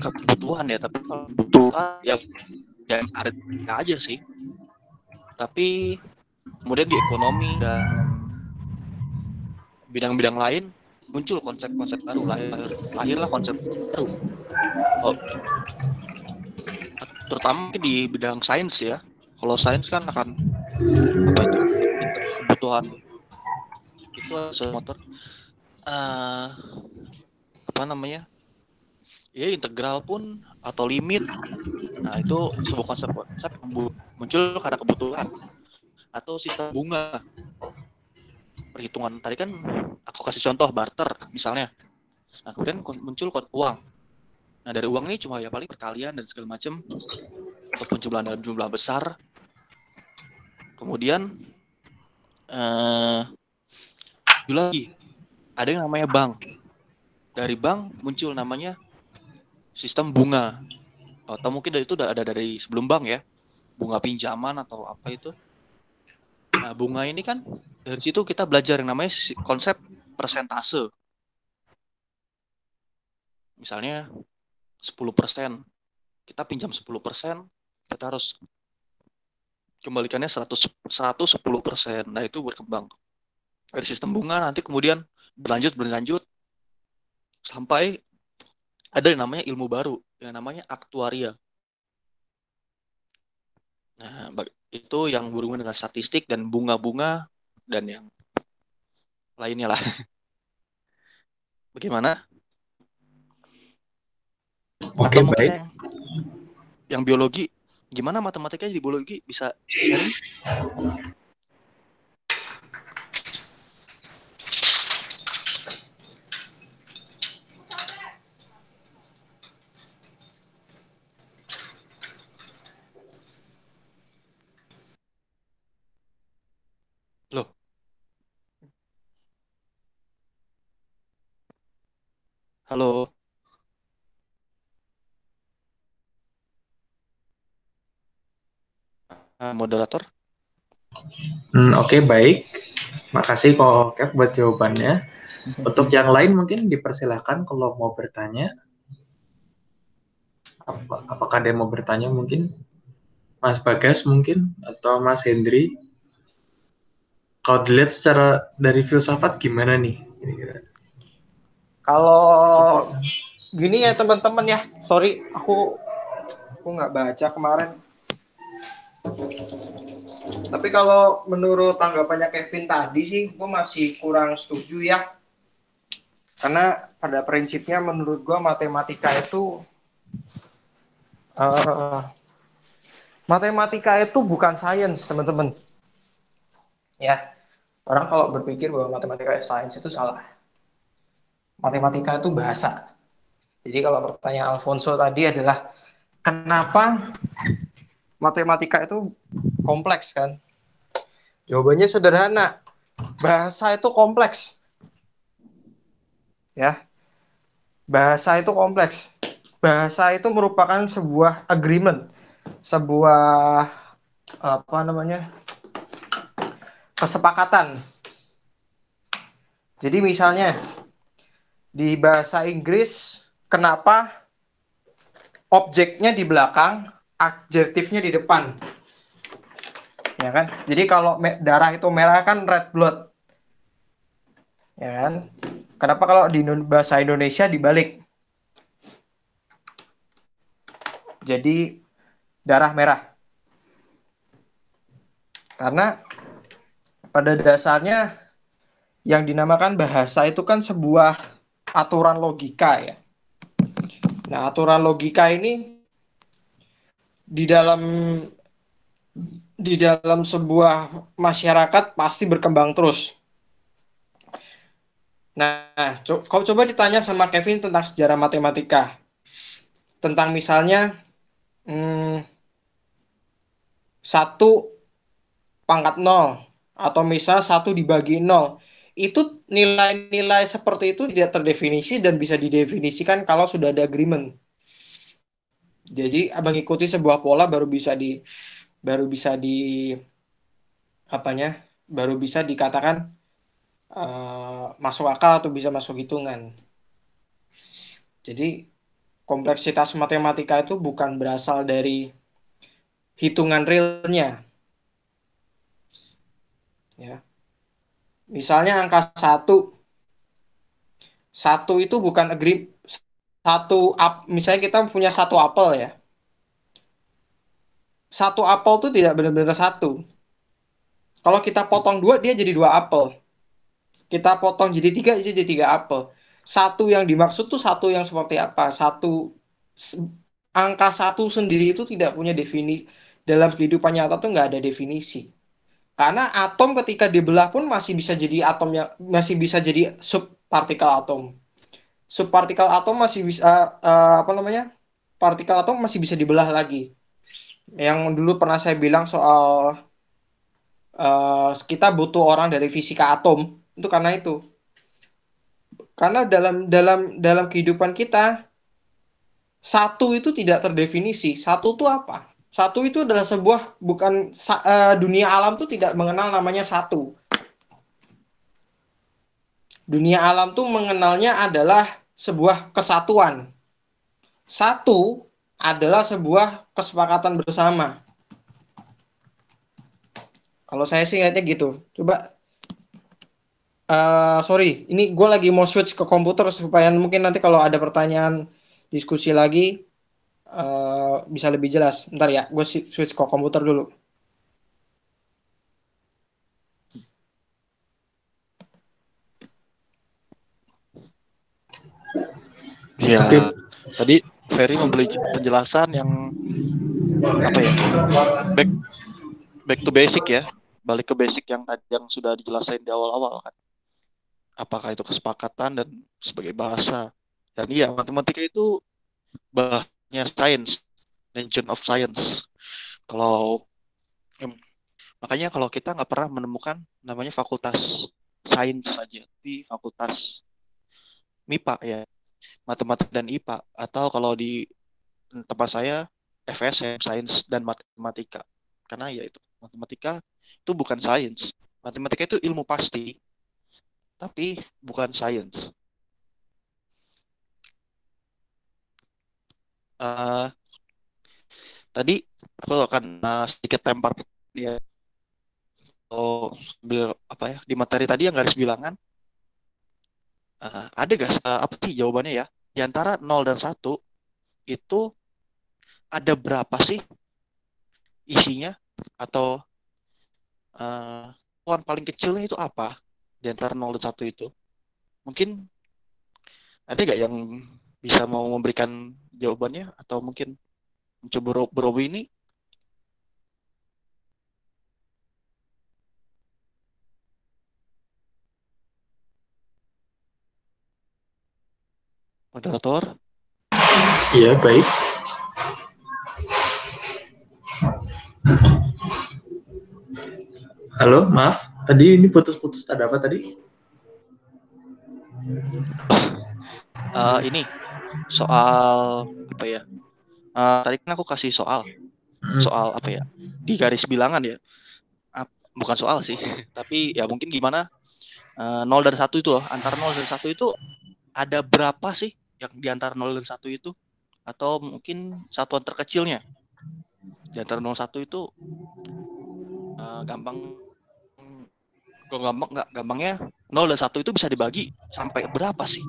C: Kebutuhan ya, tapi kalau kebutuhan ya ada aja sih. Tapi kemudian di ekonomi dan bidang-bidang lain muncul konsep-konsep baru, lahirlah konsep baru. Oh, terutama di bidang sains ya. Kalau sains kan akan apa itu kebutuhan itu motor apa namanya ya integral pun atau limit. Nah itu sebuah konsep yang muncul karena kebutuhan. Atau sistem bunga perhitungan tadi kan aku kasih contoh barter misalnya. Nah kemudian muncul uang. Nah dari uang ini cuma ya paling perkalian dan segala macam atau penjumlahan dalam jumlah besar. Kemudian lagi ada yang namanya bank. Dari bank muncul namanya sistem bunga. Atau mungkin dari itu udah ada dari sebelum bank ya, bunga pinjaman atau apa itu. Nah bunga ini kan dari situ kita belajar yang namanya konsep persentase. Misalnya 10%, kita pinjam 10%, kita harus kembalikannya 110%. Nah itu berkembang dari sistem bunga, nanti kemudian berlanjut sampai ada yang namanya ilmu baru yang namanya aktuaria. Nah itu yang berhubungan dengan statistik dan bunga-bunga dan yang lainnya lah. Bagaimana?
B: Oke,
C: Atau mungkin
B: baik.
C: yang biologi, gimana matematikanya di biologi bisa sharing? Loh. Halo. Moderator.
B: Oke, baik. Makasih Ko Cap buat jawabannya. Untuk yang lain mungkin dipersilahkan kalau mau bertanya. Apakah ada yang mau bertanya mungkin? Mas Bagas mungkin? Atau Mas Hendri? Kalau dilihat secara dari filsafat gimana nih?
D: Kalau gini ya teman-teman ya, sorry aku nggak baca kemarin. Tapi kalau menurut tanggapannya Kevin tadi sih, gue masih kurang setuju ya. Karena pada prinsipnya menurut gue matematika itu bukan sains, teman-teman. Ya, orang kalau berpikir bahwa matematika sains itu salah. Matematika itu bahasa. Jadi kalau pertanyaan Alfonso tadi adalah kenapa matematika itu kompleks kan? Jawabannya sederhana. Bahasa itu kompleks. Ya. Bahasa itu kompleks. Bahasa itu merupakan sebuah agreement, sebuah kesepakatan. Jadi misalnya di bahasa Inggris, kenapa objeknya di belakang, adjektifnya di depan? Ya kan? Jadi kalau darah itu merah kan red blood. Ya kan? Kenapa kalau di bahasa Indonesia dibalik? Jadi darah merah. Karena pada dasarnya yang dinamakan bahasa itu kan sebuah aturan logika ya. Nah, aturan logika ini di dalam sebuah masyarakat pasti berkembang terus. Nah, kau coba ditanya sama Kevin tentang sejarah matematika. Tentang misalnya 1/0 atau misal 1 dibagi 0. Itu nilai-nilai seperti itu tidak terdefinisi dan bisa didefinisikan kalau sudah ada agreement. Jadi mengikuti sebuah pola baru bisa dikatakan masuk akal atau bisa masuk hitungan. Jadi kompleksitas matematika itu bukan berasal dari hitungan realnya. Ya. Misalnya angka 1. 1 itu bukan misalnya kita punya 1 apel ya. 1 apel itu tidak benar-benar 1. Kalau kita potong 2 dia jadi 2 apel. Kita potong jadi 3 jadi 3 apel. 1 yang dimaksud tuh 1 yang seperti apa? Angka 1 sendiri itu tidak punya definisi. Dalam kehidupan nyata tuh nggak ada definisi. Karena atom ketika dibelah pun masih bisa jadi subpartikel atom. Subpartikel atom masih bisa partikel atom masih bisa dibelah lagi. Yang dulu pernah saya bilang soal kita butuh orang dari fisika atom itu karena itu. Karena dalam kehidupan kita 1 itu tidak terdefinisi. 1 itu apa? 1 itu adalah dunia alam itu tidak mengenal namanya 1. Dunia alam tuh mengenalnya adalah sebuah kesatuan. 1 adalah sebuah kesepakatan bersama. Kalau saya sih ingatnya gitu. Coba, sorry, ini gue lagi mau switch ke komputer supaya mungkin nanti kalau ada pertanyaan diskusi lagi bisa lebih jelas. Bentar ya, gue switch ke komputer dulu.
C: Ya,
B: Oke.
C: tadi Ferry memberi penjelasan yang apa ya? Back to basic ya. Balik ke basic yang sudah dijelasin di awal-awal kan. Apakah itu kesepakatan dan sebagai bahasa. Dan iya, matematika itu bahasanya science, engine of science. Makanya kalau kita nggak pernah menemukan namanya fakultas sains saja, di fakultas MIPA ya, matematika dan IPA, atau kalau di tempat saya FSM, sains dan matematika. Karena ya itu, matematika itu bukan sains. Matematika itu ilmu pasti, tapi bukan sains. Tadi aku akan sedikit lempar dia. Apa ya, di materi tadi yang garis bilangan, ada gak apa sih jawabannya ya? Di antara 0 dan 1 itu ada berapa sih isinya, atau pohon paling kecilnya itu apa di antara 0 dan 1 itu? Mungkin ada gak yang bisa mau memberikan jawabannya, atau mungkin mencoba berobi ini? Moderator?
B: Iya, baik. Halo, maaf. Tadi ini putus-putus. Ada apa tadi?
C: Ini soal apa ya? Tadi kan aku kasih soal apa ya? Di garis bilangan ya. Bukan soal sih, tapi ya mungkin gimana 0 dan 1 itu loh. Antara 0 dan 1 itu ada berapa sih yang di antara 0 dan 1 itu? Atau mungkin satuan terkecilnya di antara 0 dan 1 itu gampangnya 0 dan 1 itu bisa dibagi sampai berapa sih?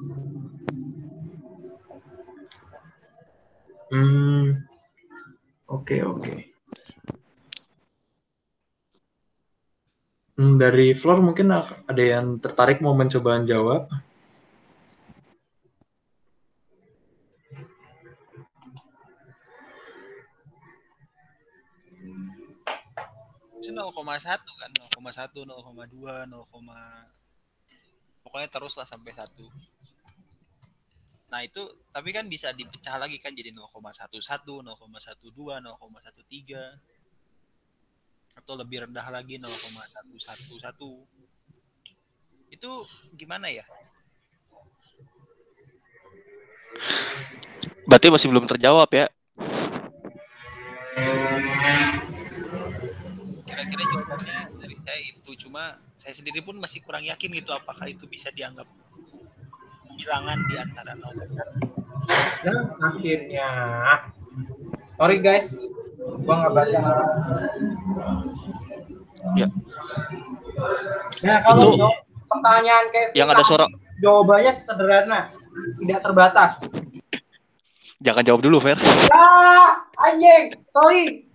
B: Oke. Dari floor mungkin ada yang tertarik mau mencoba jawab.
A: Itu 0,1 kan, 0,1, 0,2, 0, pokoknya terus lah sampai 1. Nah itu, tapi kan bisa dipecah lagi kan jadi 0,11, 0,12, 0,13, atau lebih rendah lagi 0,111. Itu gimana ya?
C: Berarti masih belum terjawab ya.
A: Kira-kira jawabannya dari saya itu, cuma saya sendiri pun masih kurang yakin gitu apakah itu bisa dianggap bilangan di antara 0 dan 1.
D: Nah, akhirnya. Sorry guys, gua nggak baca.
C: Ya.
D: Nah, kalau
C: Itu
D: pertanyaan Kevin
C: yang ada suara.
D: Jawabannya sederhana, tidak terbatas.
C: Jangan jawab dulu, Fer.
D: Ah, anjing, sorry.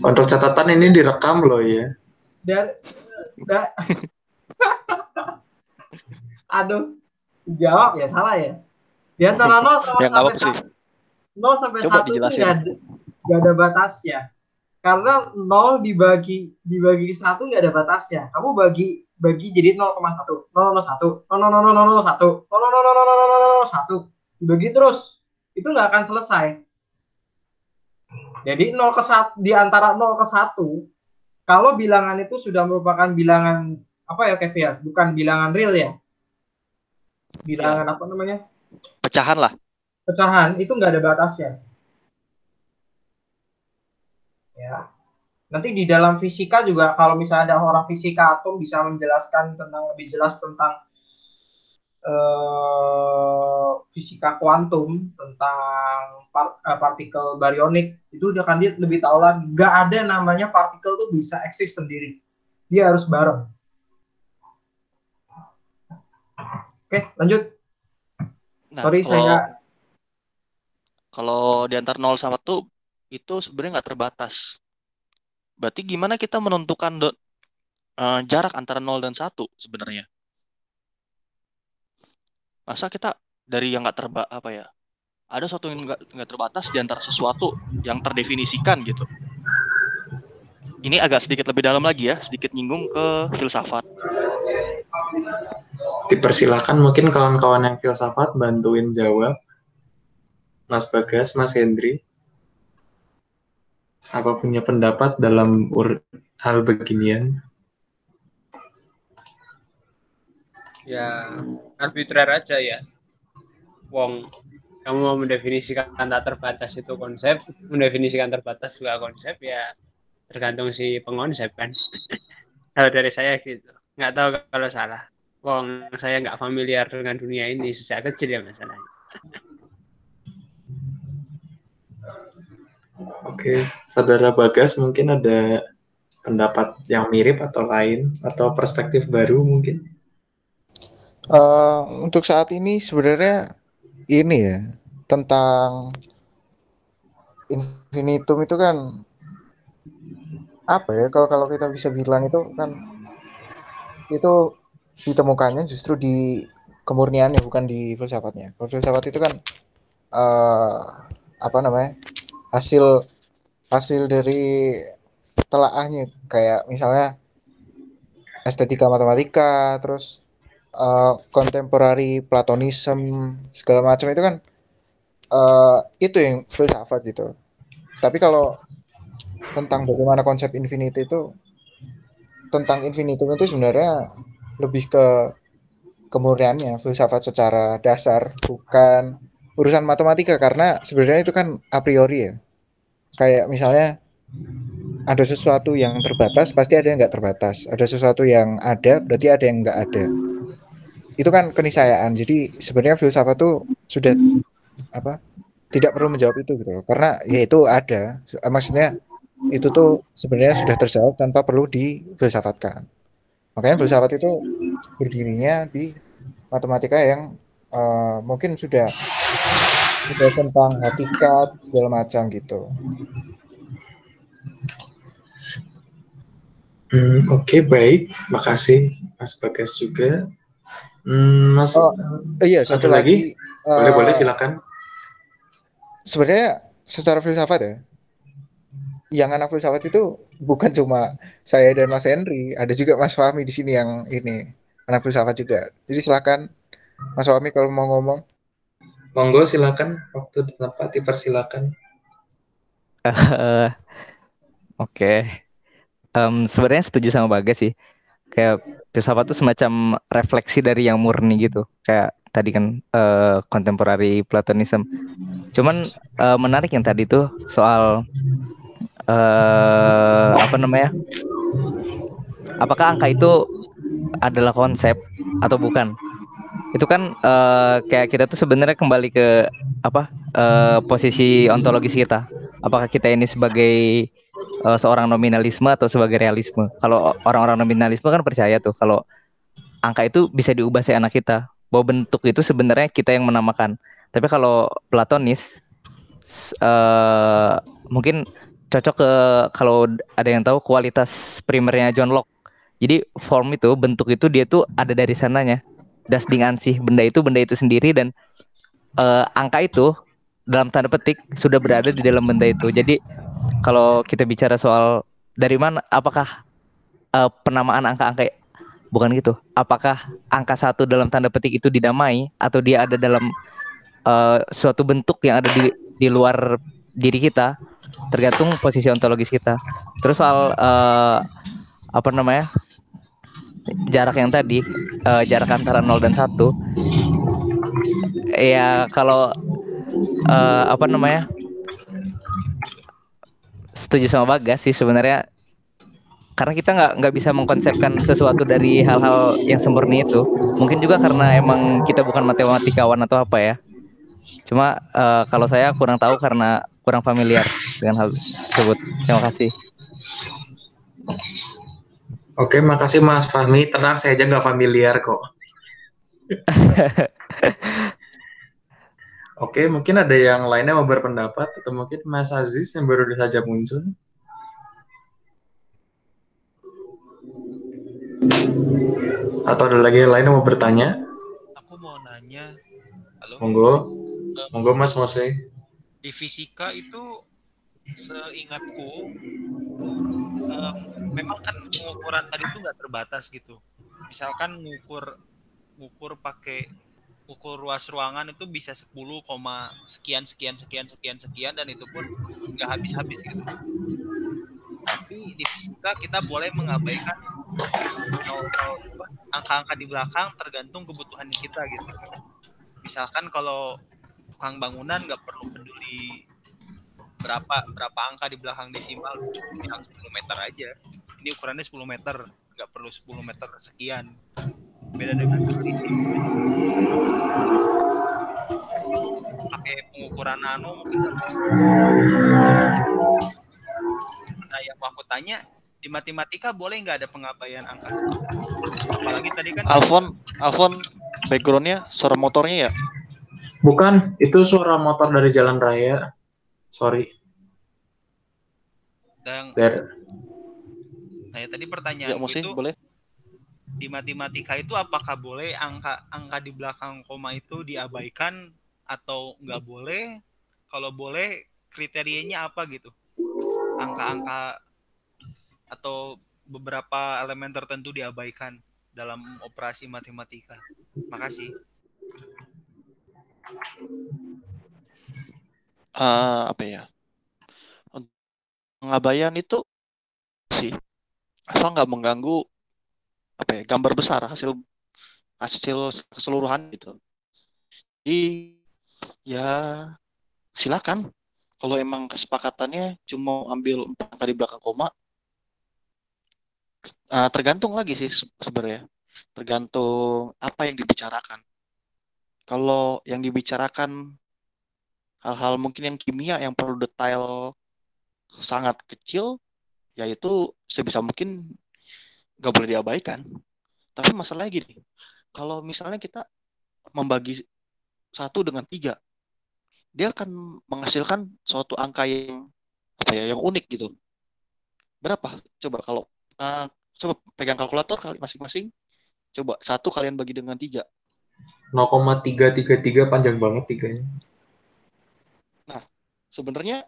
B: Untuk catatan ini direkam loh ya.
D: Aduh, jawab ya salah ya. Di antara 0
C: Ya,
D: sampai
C: sih.
D: 0 sampai
C: Coba
D: 1 itu
C: dijelasin.
D: nggak ada batasnya. Karena 0 dibagi 1 nggak ada batasnya. Kamu bagi jadi 0,1, 001, 0,001, 0,001, dibagi terus. Itu nggak akan selesai. Jadi 0 ke 1, di antara 0 ke 1, kalau bilangan itu sudah merupakan bilangan apa ya Kevin ya? Bukan bilangan real ya. Bilangan apa namanya?
C: Pecahan lah.
D: Pecahan itu nggak ada batasnya. Ya. Nanti di dalam fisika juga kalau misalnya ada orang fisika atom bisa menjelaskan tentang lebih jelas tentang fisika kuantum, tentang partikel barionik, itu dia akan lebih tahu lagi. Nggak ada namanya partikel tuh bisa eksis sendiri. Dia harus bareng. Oke, lanjut.
C: Nah,
D: Sorry,
C: kalau di antara 0 sama 1 itu sebenarnya nggak terbatas. Berarti gimana kita menentukan jarak antara 0 dan 1 sebenarnya? Masa kita dari yang nggak ada sesuatu yang nggak terbatas di antara sesuatu yang terdefinisikan gitu. Ini agak sedikit lebih dalam lagi ya, sedikit nyinggung ke filsafat.
B: Dipersilakan mungkin kawan-kawan yang filsafat bantuin jawab. Mas Bagas, Mas Hendri. Apa punya pendapat dalam hal beginian?
E: Ya, arbitrer aja ya. Wong, kamu mau mendefinisikan tak terbatas itu konsep, mendefinisikan terbatas juga konsep, ya tergantung si pengonsep kan. Kalau dari saya gitu. Nggak tahu kalau salah. Wong, saya nggak familiar dengan dunia ini sejak kecil ya masalahnya.
B: Oke, Saudara Bagas mungkin ada pendapat yang mirip atau lain, atau perspektif baru mungkin?
F: Untuk saat ini sebenarnya ini ya, tentang infinitum itu kan apa ya, kalau kita bisa bilang itu kan itu ditemukannya justru di kemurniannya, bukan di filsafatnya. Kalau filsafat itu kan apa namanya, hasil dari telaahnya, kayak misalnya estetika matematika, terus contemporary platonism, segala macam itu kan itu yang filsafat gitu. Tapi kalau tentang bagaimana konsep infinity itu, tentang infinitum itu sebenarnya lebih ke kemurniannya, filsafat secara dasar, bukan urusan matematika, karena sebenarnya itu kan a priori ya. Kayak misalnya ada sesuatu yang terbatas, pasti ada yang nggak terbatas. Ada sesuatu yang ada, berarti ada yang nggak ada. Itu kan keniscayaan. Jadi sebenarnya filsafat tuh sudah tidak perlu menjawab itu gitu, karena ya itu ada. Maksudnya itu tuh sebenarnya sudah terjawab tanpa perlu difilsafatkan. Makanya filsafat itu berdirinya di matematika yang mungkin sudah tentang hakikat segala macam gitu.
B: Oke, baik. Makasih Mas Bagas juga. Mas,
F: Iya, satu lagi.
B: Boleh, silakan.
F: Sebenarnya secara filsafat ya, yang anak filsafat itu bukan cuma saya dan Mas Henry, ada juga Mas Fahmi di sini yang ini anak filsafat juga. Jadi silakan Mas Fahmi kalau mau ngomong.
B: Monggo silakan, waktu dan tempat dipersilakan.
G: Eh, Oke. Sebenarnya setuju sama Bagas sih. Kayak filsafat itu semacam refleksi dari yang murni gitu. Kayak tadi kan contemporary Platonism. Cuman menarik yang tadi tuh soal apa namanya? Apakah angka itu adalah konsep atau bukan? Itu kan kayak kita tuh sebenarnya kembali ke apa posisi ontologis kita. Apakah kita ini sebagai seorang nominalisme atau sebagai realisme? Kalau orang-orang nominalisme kan percaya tuh kalau angka itu bisa diubah seenak kita. Bahwa bentuk itu sebenarnya kita yang menamakan. Tapi kalau Platonis mungkin cocok ke kalau ada yang tahu kualitas primernya John Locke. Jadi form itu, bentuk itu dia tuh ada dari sananya. Das Ding an sich, benda itu sendiri dan angka itu dalam tanda petik sudah berada di dalam benda itu. Jadi kalau kita bicara soal dari mana, apakah penamaan angka-angka bukan gitu? Apakah angka satu dalam tanda petik itu didamai atau dia ada dalam suatu bentuk yang ada di luar diri kita? Tergantung posisi ontologis kita. Terus soal apa namanya? Jarak yang tadi, jarak antara 0 dan 1. Ya kalau apa namanya? Setuju sama Bagas sih sebenarnya, karena kita nggak bisa mengkonsepkan sesuatu dari hal-hal yang sempurna itu. Mungkin juga karena emang kita bukan matematikawan atau apa ya. Cuma kalau saya kurang tahu karena kurang familiar dengan hal tersebut. Terima kasih.
B: Oke, makasih Mas Fahmi. Tenang, saya aja nggak familiar kok. Oke, mungkin ada yang lainnya mau berpendapat, atau mungkin Mas Aziz yang baru saja muncul. Atau ada lagi yang lain yang mau bertanya?
A: Aku mau nanya, halo,
B: Monggo Mas Mose.
A: di fisika itu seingatku memang kan pengukuran tadi itu nggak terbatas gitu. Misalkan ngukur pakai ukur ruas ruangan itu bisa 10, sekian dan itu pun nggak habis-habis gitu. Tapi di fisika kita boleh mengabaikan angka-angka di belakang tergantung kebutuhan kita gitu. Misalkan kalau tukang bangunan nggak perlu peduli berapa angka di belakang desimal, cukup bilang 10 meter aja. Ini ukurannya 10 meter, nggak perlu 10 meter sekian. Beda dengan pakai pengukuran nano mungkin. Nah, yang mau aku tanya, di matematika boleh nggak ada pengabaian angka? Apalagi tadi kan
C: Alfon backgroundnya suara motornya ya?
B: Bukan, itu suara motor dari jalan raya. Sorry.
A: Nah, ya tadi pertanyaan
C: itu boleh.
A: Di matematika itu apakah boleh angka di belakang koma itu diabaikan atau nggak boleh? Kalau boleh, kriterianya apa gitu? Angka-angka atau beberapa elemen tertentu diabaikan dalam operasi matematika. Makasih.
C: Apa ya? Pengabaian itu sih asal nggak mengganggu gambar besar hasil keseluruhan gitu. Jadi ya silakan. Kalau emang kesepakatannya cuma ambil 4 angka di belakang koma, tergantung lagi sih sebenarnya. Tergantung apa yang dibicarakan. Kalau yang dibicarakan hal-hal mungkin yang kimia yang perlu detail sangat kecil, yaitu sebisa mungkin nggak boleh diabaikan. Tapi masalahnya gini, kalau misalnya kita membagi 1 dengan 3, dia akan menghasilkan suatu angka yang yang unik gitu. Berapa? Coba kalau coba pegang kalkulator kali masing-masing. Coba 1 kalian bagi dengan 3.
B: 0,333 panjang banget 3-nya.
C: Nah, sebenarnya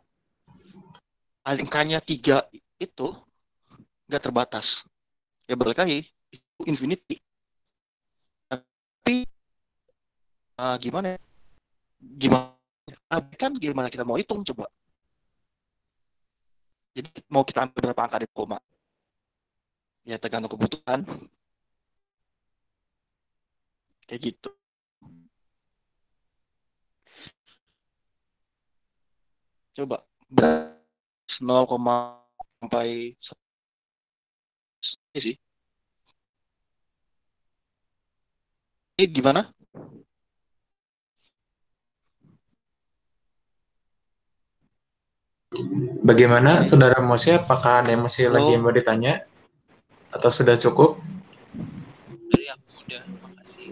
C: angkanya 3 itu nggak terbatas. Ya balik lagi, itu infinity. Tapi gimana ya? Gimana kita mau hitung coba? Jadi mau kita ambil berapa angka di koma? Ya tergantung kebutuhan. Kayak gitu. Coba 0, sampai ini sih. Ini gimana?
B: Bagaimana Saudara Mose? Apakah ada yang masih lagi
C: Halo.
B: mau ditanya? Atau sudah cukup?
A: Dari aku udah, makasih.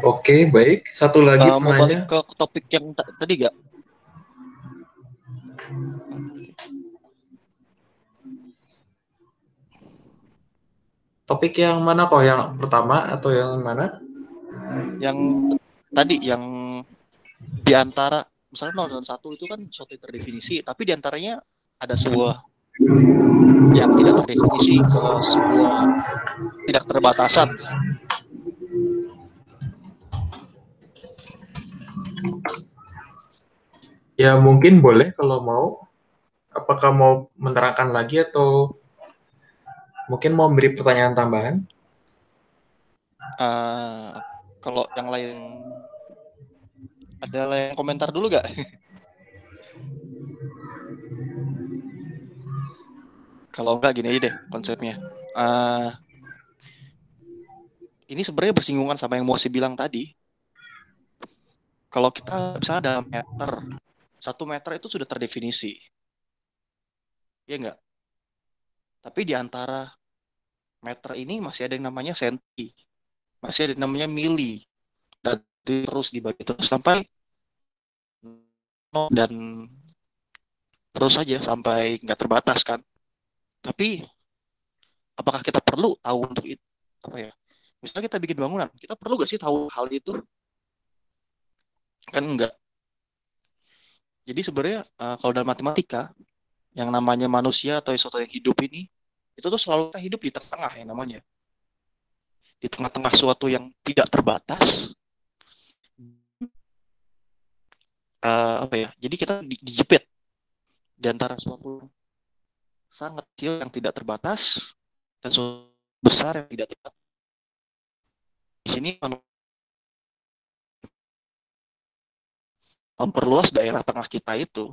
B: Oke, baik. Satu lagi
C: Mau balik
B: penanya.
C: ke topik yang tadi gak?
B: Topik yang mana kok? Yang pertama atau yang mana?
C: Yang tadi, yang di antara misalnya 0 dan 1 itu kan suatu yang terdefinisi, tapi di antaranya ada sebuah yang tidak terdefinisi ke sebuah tidak terbatasan.
B: Ya mungkin boleh kalau mau. Apakah mau menerangkan lagi atau mungkin mau memberi pertanyaan tambahan?
C: Kalau yang lain ada yang komentar dulu gak? Kalau enggak gini aja deh konsepnya. Ini sebenarnya bersinggungan sama yang Mosi bilang tadi. Kalau kita misalnya dalam meter, 1 meter itu sudah terdefinisi. Iya enggak? Tapi di antara meter ini masih ada yang namanya senti. Masih ada yang namanya mili. Dan terus dibagi terus sampai 0 dan terus saja sampai nggak terbatas kan. Tapi apakah kita perlu tahu untuk itu? Apa ya? Misalnya kita bikin bangunan, kita perlu gak sih tahu hal itu? Kan enggak. Jadi sebenarnya kalau dalam matematika, yang namanya manusia atau sesuatu yang hidup ini, itu tuh selalu kita hidup di tengah yang namanya. Di tengah-tengah suatu yang tidak terbatas. Apa ya? Jadi kita dijepit di antara suatu sangat kecil yang tidak terbatas dan suatu besar yang tidak terbatas. Di sini memperluas daerah tengah kita itu.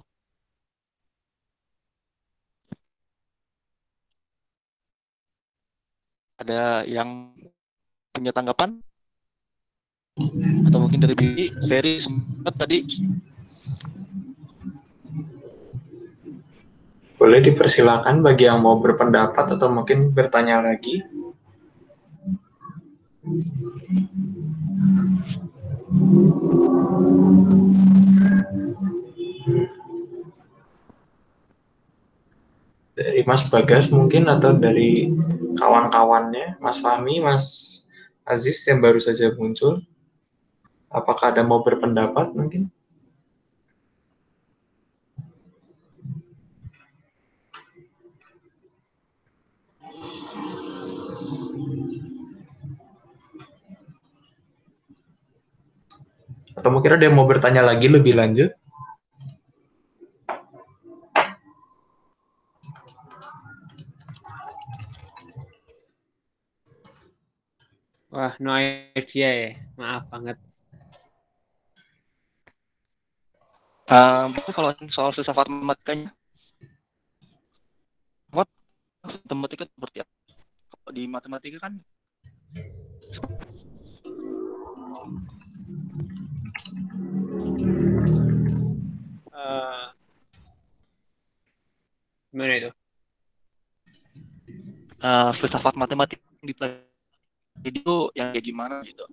C: Ada yang punya tanggapan? Atau mungkin dari Bibi, Ferry sempat tadi.
B: Boleh dipersilakan bagi yang mau berpendapat atau mungkin bertanya lagi. Dari Mas Bagas mungkin atau dari kawan-kawannya, Mas Fahmi, Mas Aziz yang baru saja muncul. Apakah ada mau berpendapat mungkin? Atau mungkin ada yang mau bertanya lagi lebih lanjut?
E: Wah, no idea ya. Maaf banget.
C: Kalau soal filsafat matematikanya, matematika seperti apa? Di matematika kan
E: Gimana itu?
C: filsafat matematika yang dipelajari itu yang kayak gimana gitu.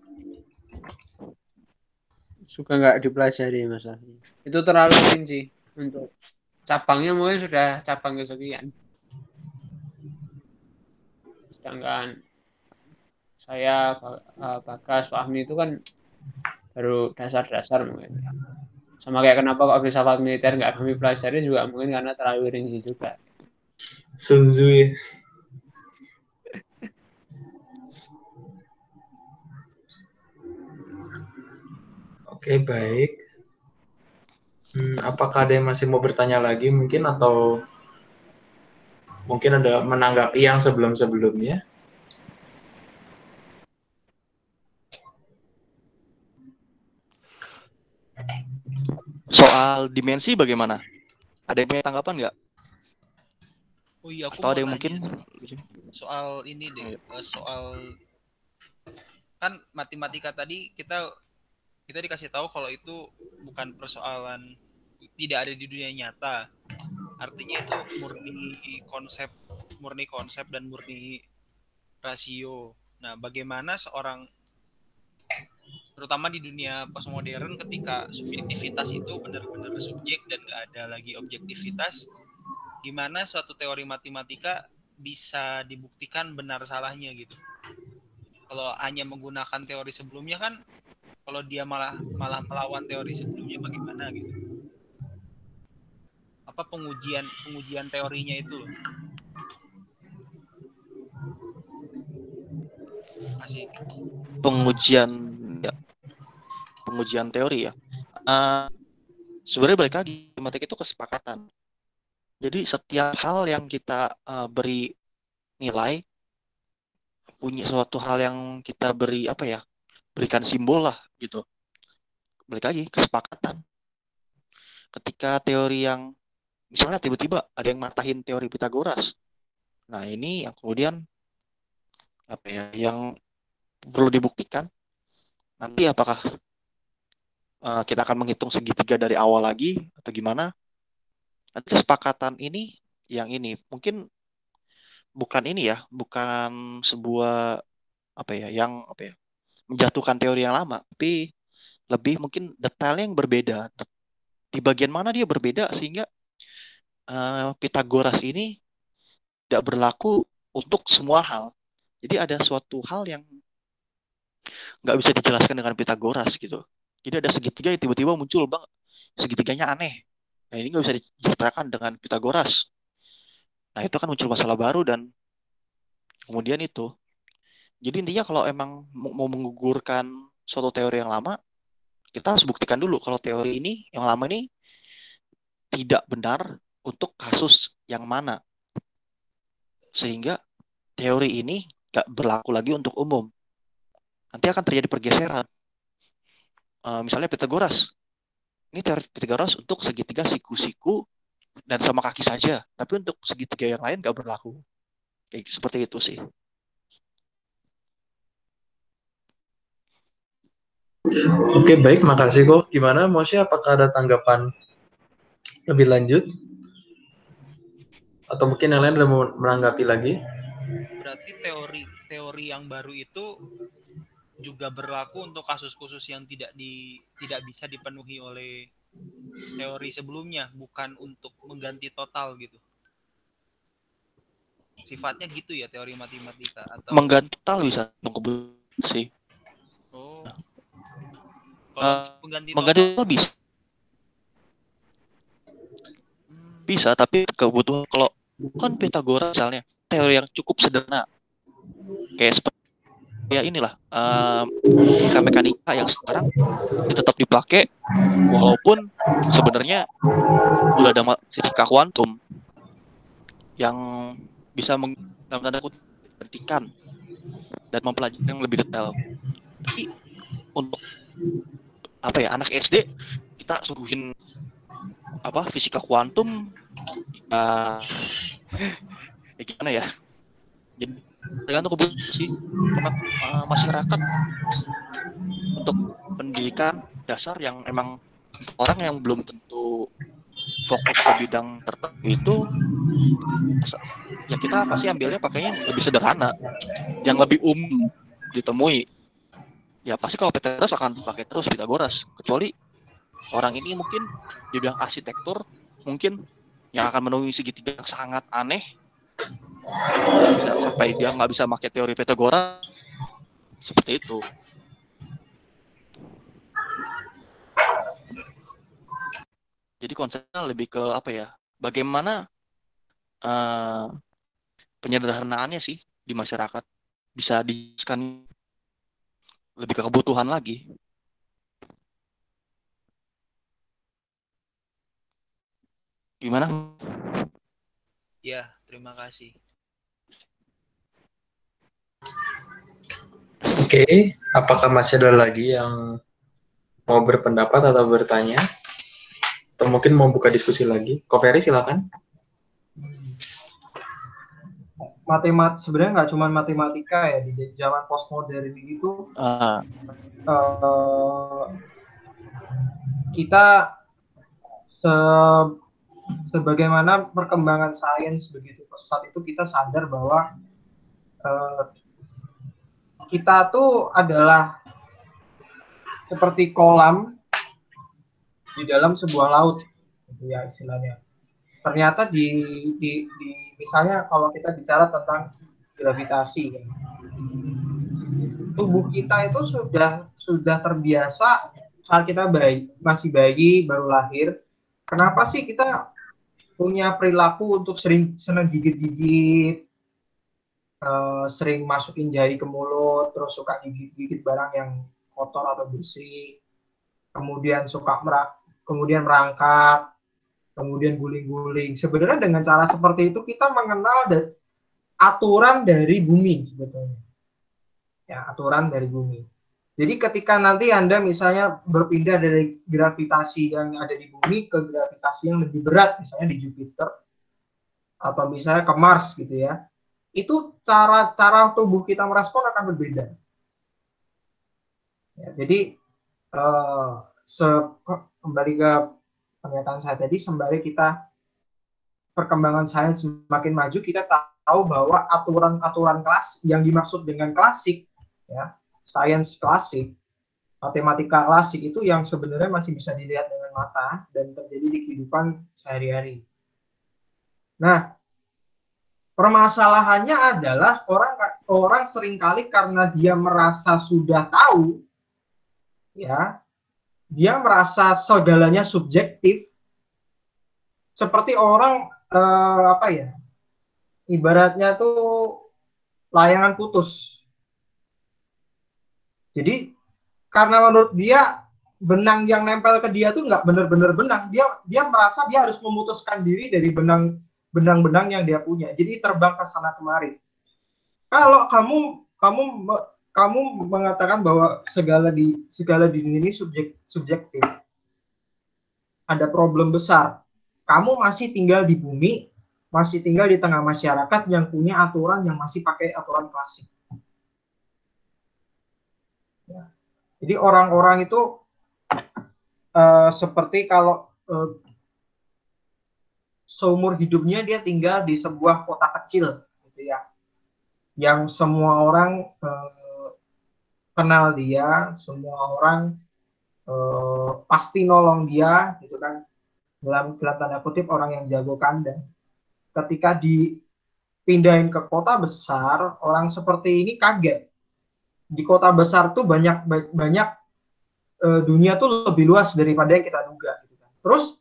E: Suka nggak dipelajari masalahnya. Itu terlalu rinci untuk cabangnya mungkin sudah cabang kesekian. Sedangkan saya Bagas Fahmi itu kan baru dasar-dasar mungkin. Sama kayak kenapa kok filsafat militer nggak kami pelajari juga mungkin karena terlalu rinci juga.
B: Sun Tzu ya. Oke, baik. Apakah ada yang masih mau bertanya lagi mungkin, atau mungkin ada menanggapi yang sebelum-sebelumnya?
C: Soal dimensi bagaimana? Ada yang punya tanggapan nggak?
A: Oh iya, aku
C: Atau
A: mau
C: ada yang
A: nanya
C: mungkin
A: soal ini deh, soal kan matematika tadi kita dikasih tahu kalau itu bukan persoalan, tidak ada di dunia nyata. Artinya itu murni konsep dan murni rasio. Nah, bagaimana seorang, terutama di dunia postmodern, ketika subjektivitas itu benar-benar subjek dan nggak ada lagi objektivitas, gimana suatu teori matematika bisa dibuktikan benar salahnya gitu. Kalau hanya menggunakan teori sebelumnya kan, kalau dia malah melawan teori sebelumnya bagaimana gitu. Apa pengujian teorinya itu loh. Masih
C: pengujian teori ya. Sebenarnya balik lagi, matematika itu kesepakatan. Jadi setiap hal yang kita beri nilai, punya suatu hal yang kita berikan simbol lah gitu. Balik lagi kesepakatan. Ketika teori yang misalnya tiba-tiba ada yang matahin teori Pythagoras, nah ini yang kemudian yang perlu dibuktikan. Nanti apakah kita akan menghitung segitiga dari awal lagi atau gimana? Nanti kesepakatan ini mungkin bukan sebuah menjatuhkan teori yang lama, tapi lebih mungkin detailnya yang berbeda. Di bagian mana dia berbeda sehingga Pythagoras ini tidak berlaku untuk semua hal. Jadi ada suatu hal yang nggak bisa dijelaskan dengan Pythagoras gitu. Jadi ada segitiga yang tiba-tiba muncul, bang, segitiganya aneh. Nah ini nggak bisa diceritakan dengan Pythagoras. Nah itu kan muncul masalah baru dan kemudian itu. Jadi intinya kalau emang mau menggugurkan suatu teori yang lama, kita harus buktikan dulu kalau teori ini yang lama ini tidak benar untuk kasus yang mana. Sehingga teori ini nggak berlaku lagi untuk umum. Nanti akan terjadi pergeseran. Misalnya Pythagoras. Ini teori Pythagoras untuk segitiga siku-siku dan sama kaki saja. Tapi untuk segitiga yang lain nggak berlaku. Kayak seperti itu sih.
B: Oke, baik, makasih kok. Gimana, Moshe, apakah ada tanggapan lebih lanjut? Atau mungkin yang lain udah mau menanggapi lagi?
A: Berarti teori yang baru itu juga berlaku untuk kasus khusus yang tidak bisa dipenuhi oleh teori sebelumnya, bukan untuk mengganti total gitu. Sifatnya gitu ya teori matematika, atau
C: mengganti total bisa sih.
A: Oh. Kalau mengganti
C: total bisa. Bisa, tapi kebutuhan kalau kan Pythagoras misalnya teori yang cukup sederhana kayak seperti inilah mekanika yang sekarang tetap dipakai walaupun sebenarnya udah ada fisika kuantum yang bisa dalam tanda kutip menghentikan dan mempelajari yang lebih detail. Tapi untuk anak SD kita suguhin fisika kuantum gimana ya? Jadi tergantung kebutuhan sih masyarakat untuk pendidikan dasar yang emang orang yang belum tentu fokus ke bidang tertentu itu ya kita pasti ambilnya pakainya lebih sederhana yang lebih umum ditemui. Ya pasti kalau Pythagoras akan pakai terus Pythagoras, kecuali orang ini mungkin di bidang arsitektur mungkin yang akan menemui segitiga yang sangat aneh bisa sampai dia nggak bisa pakai teori Pythagoras seperti itu. Jadi konsepnya lebih ke apa ya? Bagaimana penyederhanaannya sih di masyarakat bisa dijelaskan lebih ke kebutuhan lagi. Gimana?
A: Ya, terima kasih.
B: Oke, apakah masih ada lagi yang mau berpendapat atau bertanya? Atau mungkin mau buka diskusi lagi? Ko Ferry, silakan.
D: Sebenarnya nggak cuma matematika ya, di zaman postmodern itu kita sebagaimana perkembangan sains begitu pesat itu, kita sadar bahwa kita tuh adalah seperti kolam di dalam sebuah laut, gitu ya istilahnya. Ternyata di misalnya kalau kita bicara tentang gravitasi, kan, tubuh kita itu sudah terbiasa saat kita masih bayi baru lahir. Kenapa sih kita punya perilaku untuk senang gigit-gigit, sering masukin jari ke mulut, terus suka gigit-gigit barang yang kotor atau bersih, kemudian kemudian merangkak, kemudian guling-guling. Sebenarnya dengan cara seperti itu kita mengenal aturan dari bumi sebetulnya. Ya, aturan dari bumi. Jadi ketika nanti Anda misalnya berpindah dari gravitasi yang ada di bumi ke gravitasi yang lebih berat, misalnya di Jupiter atau misalnya ke Mars gitu ya, itu cara tubuh kita merespon akan berbeda. Ya, jadi kembali ke pernyataan saya tadi, sembari kita perkembangan sains semakin maju, kita tahu bahwa aturan-aturan kelas yang dimaksud dengan klasik, ya, sains klasik, matematika klasik itu yang sebenarnya masih bisa dilihat dengan mata dan terjadi di kehidupan sehari-hari. Nah, permasalahannya adalah orang seringkali karena dia merasa sudah tahu, ya, dia merasa segalanya subjektif, seperti orang ibaratnya tuh layangan putus. Jadi karena menurut dia benang yang nempel ke dia tuh nggak benar-benar benang, dia merasa dia harus memutuskan diri dari benang-benang yang dia punya. Jadi terbang ke sana kemari. Kalau kamu mengatakan bahwa segala di dunia ini subjektif, ada problem besar. Kamu masih tinggal di bumi, masih tinggal di tengah masyarakat yang punya aturan yang masih pakai aturan klasik. Ya. Jadi orang-orang itu seperti kalau seumur hidupnya dia tinggal di sebuah kota kecil, gitu ya, yang semua orang kenal dia, semua orang pasti nolong dia, gitu kan, dalam tanda kutip orang yang jago kandang. Ketika dipindahin ke kota besar, orang seperti ini kaget. Di kota besar tuh banyak dunia tuh lebih luas daripada yang kita duga. Gitu kan. Terus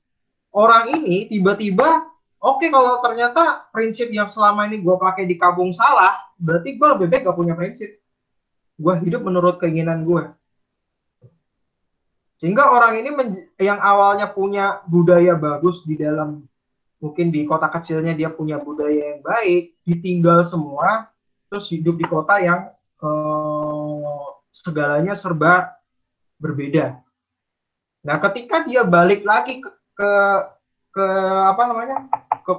D: orang ini tiba-tiba, oke, kalau ternyata prinsip yang selama ini gue pakai di kampung salah, berarti gue lebih baik gak punya prinsip. Gue hidup menurut keinginan gue. Sehingga orang ini yang awalnya punya budaya bagus di dalam, mungkin di kota kecilnya dia punya budaya yang baik, ditinggal semua, terus hidup di kota yang segalanya serba berbeda. Nah, ketika dia balik lagi ke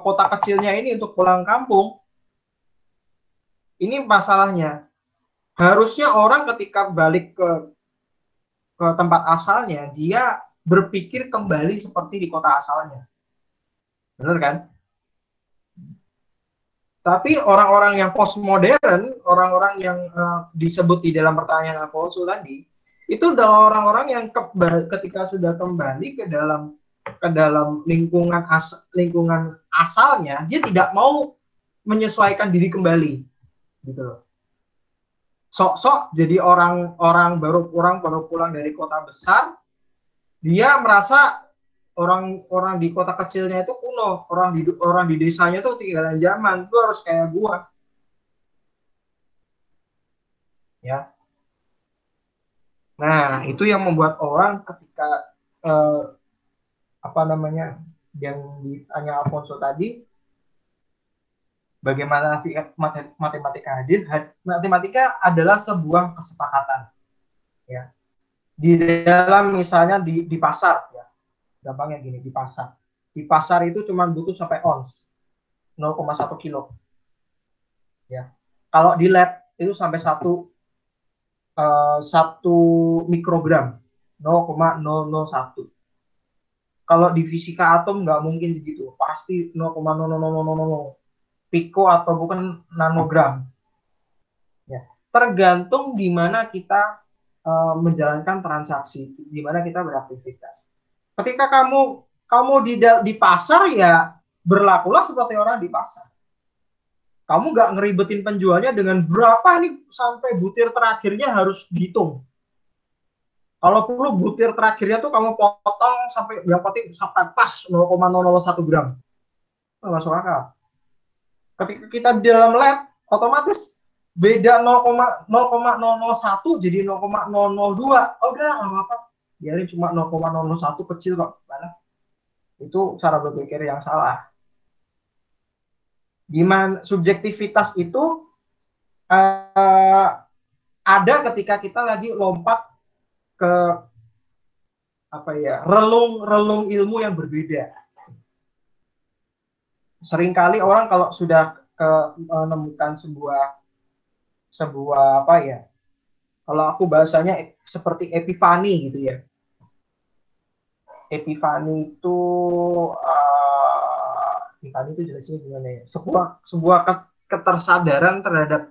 D: kota kecilnya ini untuk pulang kampung, ini masalahnya. Harusnya orang ketika balik ke tempat asalnya, dia berpikir kembali seperti di kota asalnya. Benar kan? Tapi orang-orang yang postmodern, orang-orang yang disebut di dalam pertanyaan Afonso tadi, itu adalah orang-orang yang ketika sudah kembali ke dalam lingkungan asalnya, dia tidak mau menyesuaikan diri kembali, gitu loh. Sok-sok jadi orang baru pulang dari kota besar, dia merasa orang di kota kecilnya itu kuno, orang di desanya tuh ketinggalan zaman. Lu harus kayak gua. Ya. Nah, itu yang membuat orang ketika yang ditanya Alfonso tadi, bagaimana matematika hadir? Matematika adalah sebuah kesepakatan, ya. Di dalam misalnya di pasar, ya. Gampangnya gini, di pasar. Di pasar itu cuma butuh sampai ons, 0,1 kilo. Ya. Kalau di lab itu sampai 1 mikrogram, 0,001. Kalau di fisika atom nggak mungkin segitu, pasti 0,0000 piko atau bukan nanogram. Ya. Tergantung di mana kita menjalankan transaksi, di mana kita beraktivitas. Ketika kamu di pasar, ya berlakulah seperti orang di pasar. Kamu nggak ngeribetin penjualnya dengan berapa nih sampai butir terakhirnya harus dihitung. Kalau perlu butir terakhirnya tuh kamu potong sampai yang penting sampai pas 0,001 gram. Nggak masuk akal. Ketika kita di dalam lab, otomatis beda 0,001 jadi 0,002. Oh, udah nggak apa-apa. Biarin cuma 0,001 kecil kok. Itu cara berpikir yang salah. Dimana subjektivitas itu ada ketika kita lagi lompat ke relung ilmu yang berbeda. Seringkali orang kalau sudah menemukan sebuah kalau aku bahasanya seperti epifani gitu ya. Epifani itu jelasnya gimana ya? Sebuah ketersadaran terhadap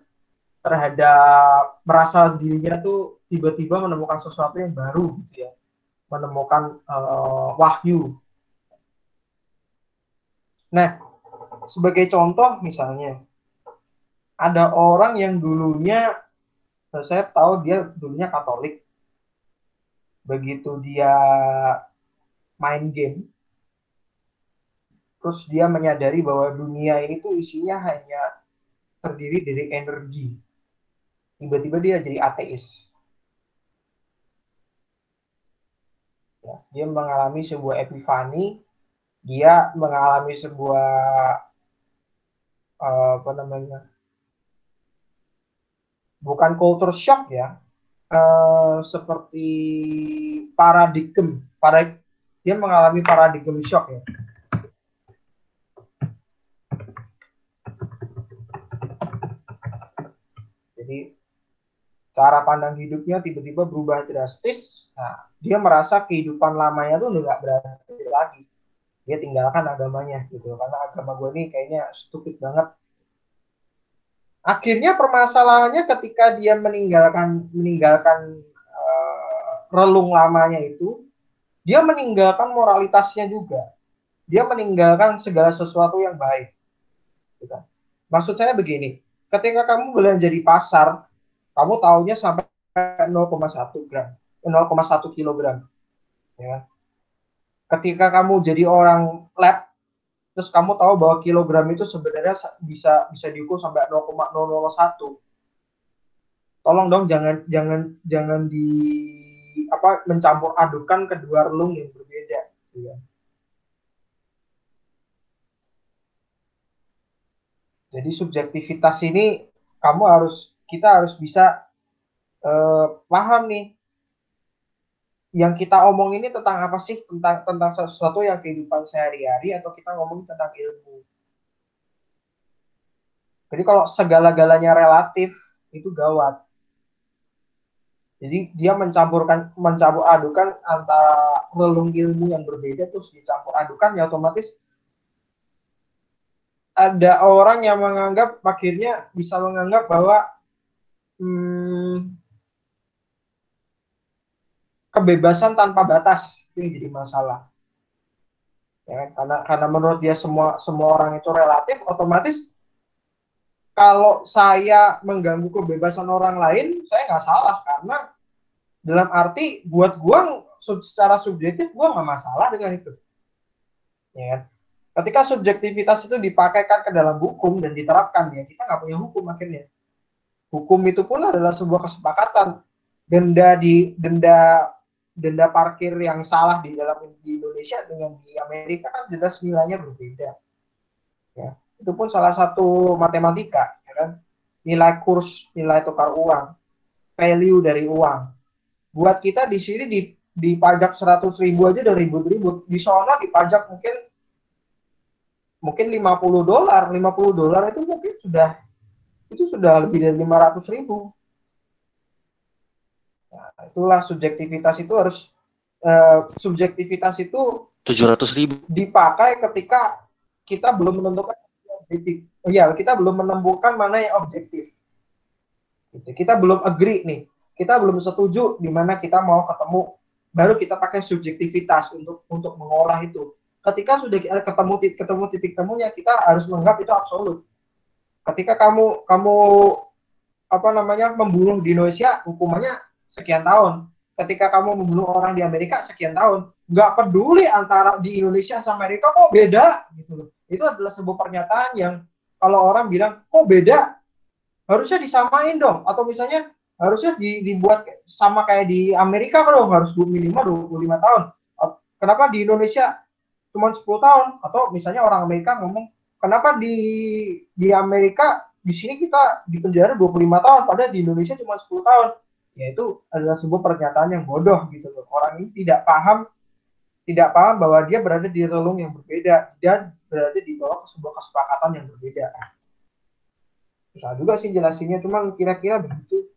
D: merasa dirinya tuh tiba-tiba menemukan sesuatu yang baru gitu ya, menemukan wahyu. Nah, sebagai contoh misalnya ada orang yang dulunya, saya tahu dia dulunya Katolik, begitu dia main game, terus dia menyadari bahwa dunia ini tuh isinya hanya terdiri dari energi. Tiba-tiba dia jadi ateis. Ya, dia mengalami sebuah epifani, dia mengalami sebuah bukan culture shock ya, seperti dia mengalami paradigm shock ya. Jadi cara pandang hidupnya tiba-tiba berubah drastis. Nah, dia merasa kehidupan lamanya tuh nggak berarti lagi. Dia tinggalkan agamanya gitu, karena agama gue ini kayaknya stupid banget. Akhirnya permasalahannya ketika dia meninggalkan relung lamanya itu, dia meninggalkan moralitasnya juga. Dia meninggalkan segala sesuatu yang baik. Gitu. Maksud saya begini, ketika kamu belanja di pasar, kamu taunya sampai 0,1 kilogram. Ya. Ketika kamu jadi orang lab, terus kamu tahu bahwa kilogram itu sebenarnya bisa diukur sampai 0,001. Tolong dong jangan mencampur adukan kedua relung yang berbeda. Ya. Jadi subjektivitas ini kita harus bisa paham nih, yang kita omong ini tentang apa sih, tentang sesuatu yang kehidupan sehari-hari atau kita ngomong tentang ilmu. Jadi kalau segala-galanya relatif itu gawat. Jadi dia mencampur adukan antara relung ilmu yang berbeda terus dicampur adukan, ya otomatis ada orang yang akhirnya bisa menganggap bahwa kebebasan tanpa batas itu yang jadi masalah. Ya, karena menurut dia semua orang itu relatif, otomatis kalau saya mengganggu kebebasan orang lain, saya nggak salah, karena dalam arti buat gua secara subjektif gua nggak masalah dengan itu. ya kan? Ketika subjektivitas itu dipakaikan ke dalam hukum dan diterapkan, ya kita nggak punya hukum akhirnya. Hukum itu pun adalah sebuah kesepakatan. Denda parkir yang salah di Indonesia dengan di Amerika kan jelas nilainya berbeda. Ya, itu pun salah satu matematika, ya kan? Nilai kurs, nilai tukar uang, value dari uang. Buat kita di sini dipajak 100.000 aja udah ribut-ribut. Di sana dipajak mungkin $50. $50 itu mungkin sudah lebih dari 500.000. Nah, itulah subjektivitas itu
C: 700.000.
D: dipakai ketika kita belum menentukan objektif. Ya, kita belum menemukan mana yang objektif. Kita belum agree nih. Kita belum setuju di mana kita mau ketemu, baru kita pakai subjektivitas untuk mengolah itu. Ketika sudah ketemu titik temunya, kita harus menganggap itu absolut. Ketika kamu membunuh di Indonesia, hukumannya sekian tahun. Ketika kamu membunuh orang di Amerika, sekian tahun. Nggak peduli antara di Indonesia sama Amerika, kok beda gitu loh. Itu adalah sebuah pernyataan yang kalau orang bilang kok beda, harusnya disamain dong. Atau misalnya harusnya dibuat sama kayak di Amerika kan dong, harus minimal 25 tahun. Kenapa di Indonesia cuma 10 tahun? Atau misalnya orang Amerika ngomong, kenapa di Amerika di sini kita di penjara 25 tahun, padahal di Indonesia cuma 10 tahun. Ya itu adalah sebuah pernyataan yang bodoh gitu loh. Orang ini tidak paham bahwa dia berada di relung yang berbeda dan berada di bawah sebuah kesepakatan yang berbeda. Susah juga sih jelasinnya, cuman kira-kira begitu.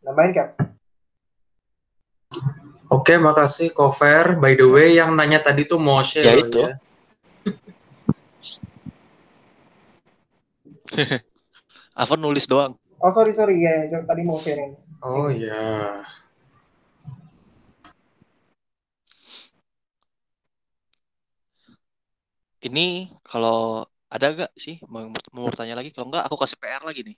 D: Nambahin Cap.
B: Oke, makasih Kofer. By the way, yang nanya tadi tuh Moshe
C: Ya
B: loh
C: itu.
B: ya.
C: Afan nulis doang.
D: Oh sorry ya, tadi mau sharing.
B: Oh ya.
C: Ini kalau ada gak sih mau bertanya lagi? Kalau enggak aku kasih PR lagi nih.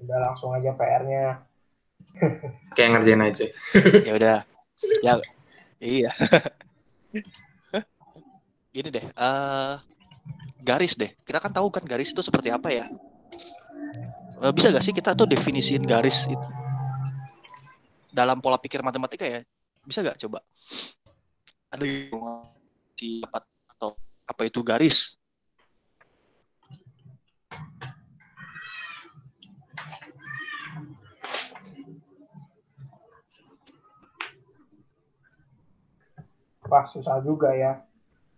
D: Udah langsung aja PR-nya.
B: Kayak ngerjain aja.
C: Ya udah. Ya iya. Gini deh, garis deh. Kita kan tahu kan garis itu seperti apa ya? Bisa gak sih kita tuh definisiin garis itu dalam pola pikir matematika ya? Bisa gak coba? Ada atau apa itu garis?
D: Wah susah juga ya.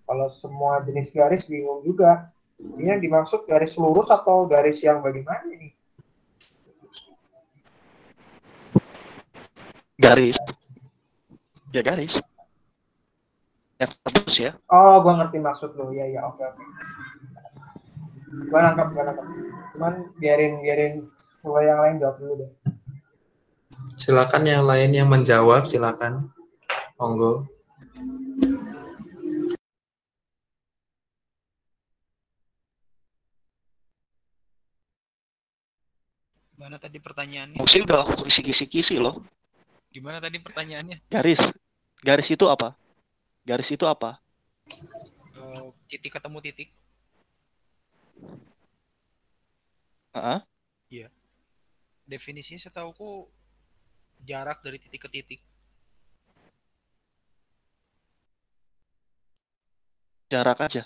D: Kalau semua jenis garis bingung juga. Ini yang dimaksud garis lurus atau garis yang bagaimana nih?
C: Garis. Ya garis. Yang tembus ya.
D: Oh, gua ngerti maksud lo. Ya, oke. Gua nangkap. Cuman biarin coba yang lain jawab dulu deh.
B: Silakan yang lain yang menjawab, silakan. Monggo.
A: Gimana tadi pertanyaannya?
C: Maksudnya udah aku kisi-kisi loh.
A: Gimana tadi pertanyaannya?
C: Garis itu apa? Garis itu apa?
A: Titik ketemu titik. Iya. Definisinya setauku jarak dari titik ke titik.
C: Jarak aja.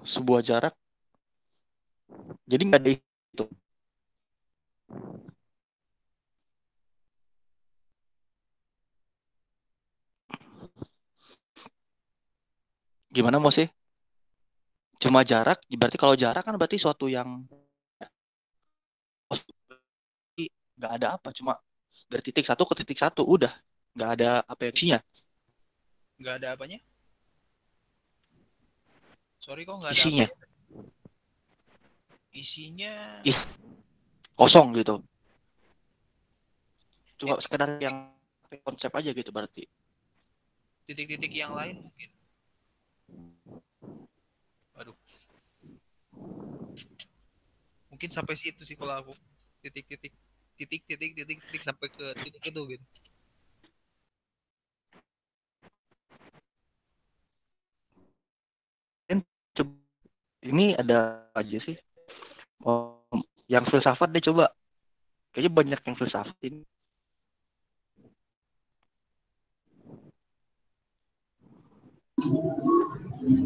C: Sebuah jarak. Jadi nggak ada itu. Gimana mau sih? Cuma jarak, berarti kalau jarak kan berarti suatu yang nggak ada apa, cuma dari titik satu ke titik satu, udah nggak ada apa yang isinya.
A: Nggak ada apanya? Sorry kok nggak ada
C: Isinya.
A: apa? Isinya
C: Kosong gitu. Cuma sekedar yang konsep aja gitu berarti.
A: titik-titik yang lain mungkin. Waduh. Mungkin sampai situ sih kalau aku. Titik-titik. titik sampai ke titik itu, Bin.
C: Ini ada aja sih. Oh, yang filsafat deh coba. Kayaknya banyak yang filsafat ini.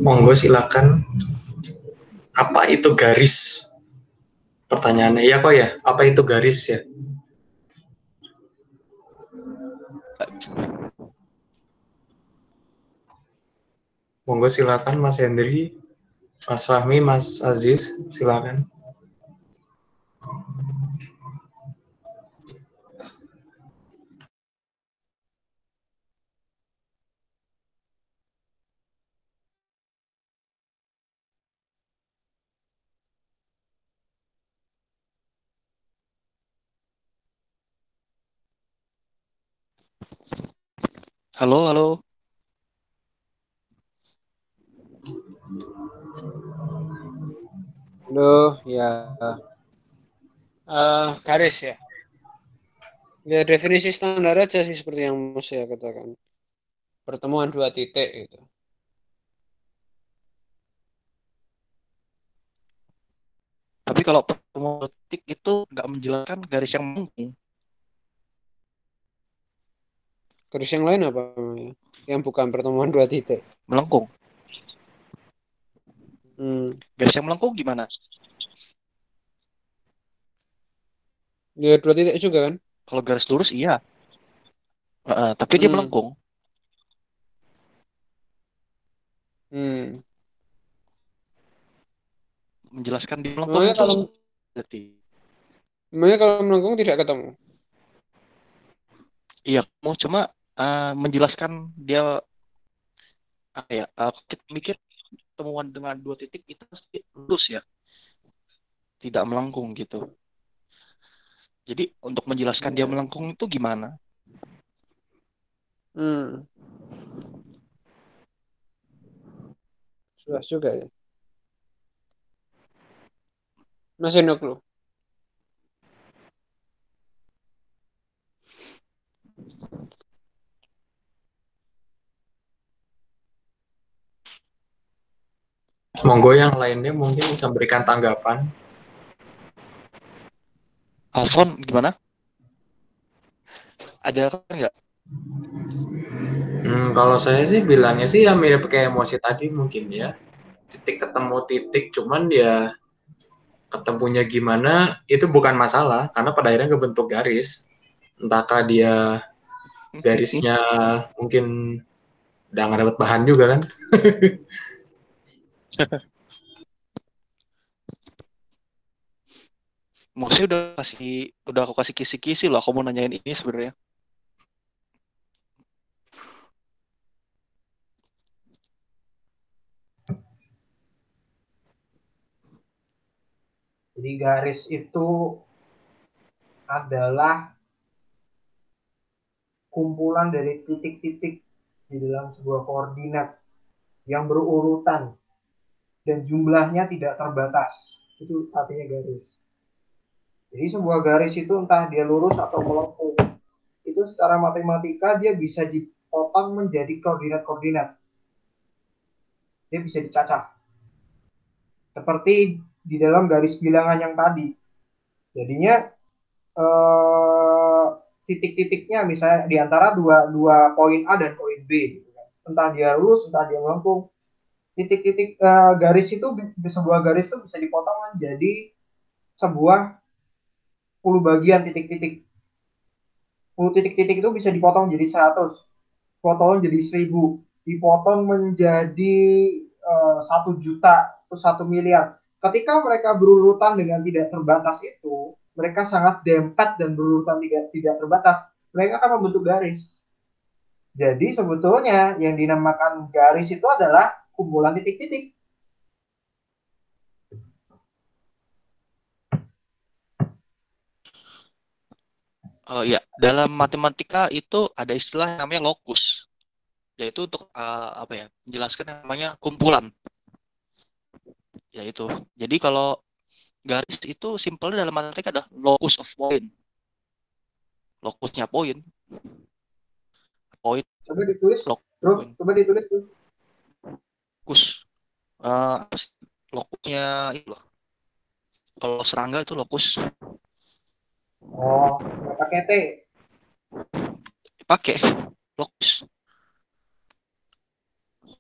B: Monggo silakan. Apa itu garis? Pertanyaannya ya kok ya. Apa itu garis ya? Monggo silakan Mas Hendri, Mas Fahmi, Mas Aziz, silakan.
C: Halo, halo.
E: Halo, ya. Garis ya. Ya definisi standar aja sih seperti yang saya katakan. Pertemuan dua titik gitu.
C: Tapi kalau pertemuan titik itu nggak menjelaskan garis yang melengkung.
E: Garis yang lain apa namanya? Yang bukan pertemuan dua titik.
C: Melengkung. Garis yang melengkung gimana?
E: Ya dua titik juga kan?
C: Kalau garis lurus iya. Tapi dia melengkung. Menjelaskan di melengkung itu berarti.
E: Memangnya kalau melengkung tidak ketemu?
C: Iya, mau cuma menjelaskan dia apa ya? Kita mikir temuan dengan dua titik itu pasti lurus ya, tidak melengkung gitu. Jadi untuk menjelaskan dia melengkung itu gimana?
E: Susah juga ya. Masih no clue.
B: Monggo yang lainnya mungkin bisa berikan tanggapan.
C: Alfon gimana? Ada nggak?
B: Kalau saya sih bilangnya sih ya mirip kayak emosi tadi mungkin ya. Titik ketemu titik, cuman ya ketemunya gimana itu bukan masalah karena pada akhirnya kebentuk garis. Entahkah dia garisnya mungkin udah nggak dapat bahan juga kan?
C: Maksudnya udah aku kasih kisi-kisi loh. Aku mau nanyain ini sebenarnya.
D: Jadi garis itu adalah kumpulan dari titik-titik di dalam sebuah koordinat yang berurutan dan jumlahnya tidak terbatas. Itu artinya garis. Jadi sebuah garis itu entah dia lurus atau melengkung, itu secara matematika dia bisa dipotong menjadi koordinat-koordinat. Dia bisa dicacah. Seperti di dalam garis bilangan yang tadi. Jadinya titik-titiknya misalnya di antara dua poin A dan poin B. Entah dia lurus, entah dia melengkung. Titik-titik garis itu, sebuah garis itu bisa dipotong menjadi sebuah 10 bagian titik-titik. 10 titik-titik itu bisa dipotong jadi 100, potong jadi 1000, dipotong menjadi 1 juta, terus 1 miliar. Ketika mereka berurutan dengan tidak terbatas itu, mereka sangat dempet dan berurutan tidak terbatas, mereka akan membentuk garis. Jadi sebetulnya yang dinamakan garis itu adalah kumpulan titik-titik.
C: Oh iya, dalam matematika itu ada istilah yang namanya lokus, yaitu untuk apa ya, menjelaskan yang namanya kumpulan. Yaitu, jadi kalau garis itu simpelnya dalam matematika adalah locus of point. lokusnya poin
D: Coba ditulis,
C: lok
D: bro.
C: poin
D: Coba ditulis tuh.
C: lokus apa sih? Lokusnya itu loh. Kalau serangga itu lokus
D: Oh, nggak pakai T.
C: pakai lokus.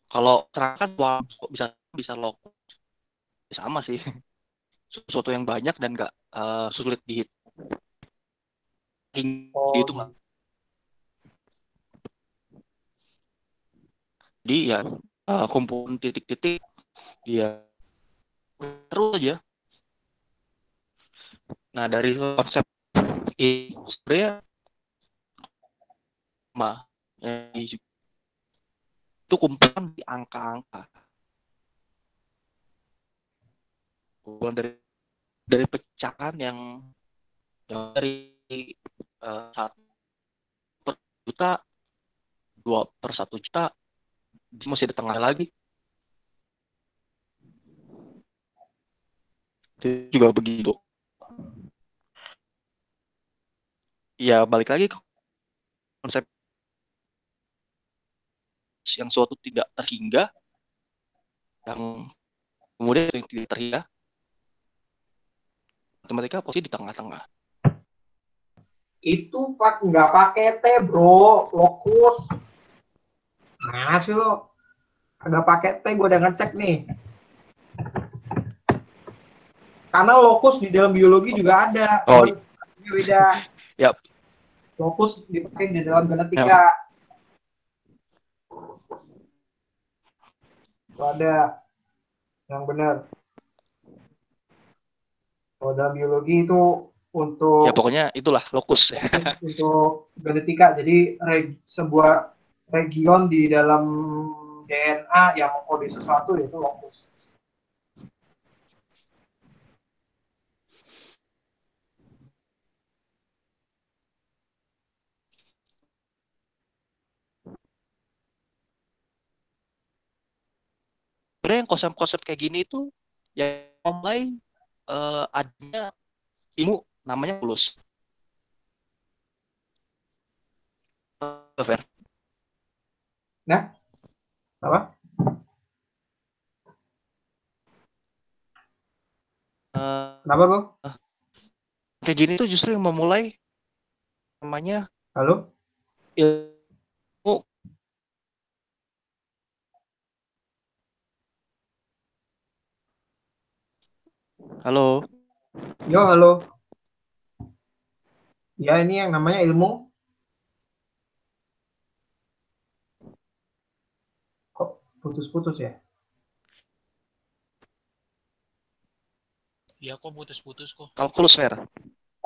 C: Kalau serangga kan kok bisa bisa lokus sama sih. Sesuatu yang banyak dan nggak sulit dihitung lah. Jadi ya kumpulan titik-titik dia terus aja. Nah dari konsep ini sebenarnya itu kumpulan di angka-angka, kumpulan dari pecahan yang dari 1/juta, 2/1 juta, masih di tengah lagi. Itu juga begitu. Ya balik lagi ke konsep yang suatu tidak terhingga, yang kemudian yang tidak terhingga, matematika posisi di tengah-tengah.
D: Itu nggak pakai T, bro. Lokus. Nah sih lo. Agak pakai T, gue udah ngecek nih. Karena lokus di dalam biologi juga ada.
C: Oh,
D: beda.
C: Yap.
D: Lokus dipakai di dalam genetika. Itu ada yang benar. Kalau dalam biologi itu untuk
C: Ya pokoknya itulah lokus.
D: untuk genetika. Jadi sebuah region di dalam DNA yang mengkode sesuatu yaitu lokus.
C: Sebenarnya yang konsep-konsep kayak gini itu yang mulai adanya ilmu namanya kalkulus.
D: Nah, apa? Kenapa, Bang?
C: Kayak gini tuh justru yang memulai namanya
D: Halo?
C: ilmu. Halo.
D: Yo, halo. Ya, ini yang namanya ilmu. Kok putus-putus ya?
A: Ya kok putus-putus kok.
C: Kalkulus, Fer.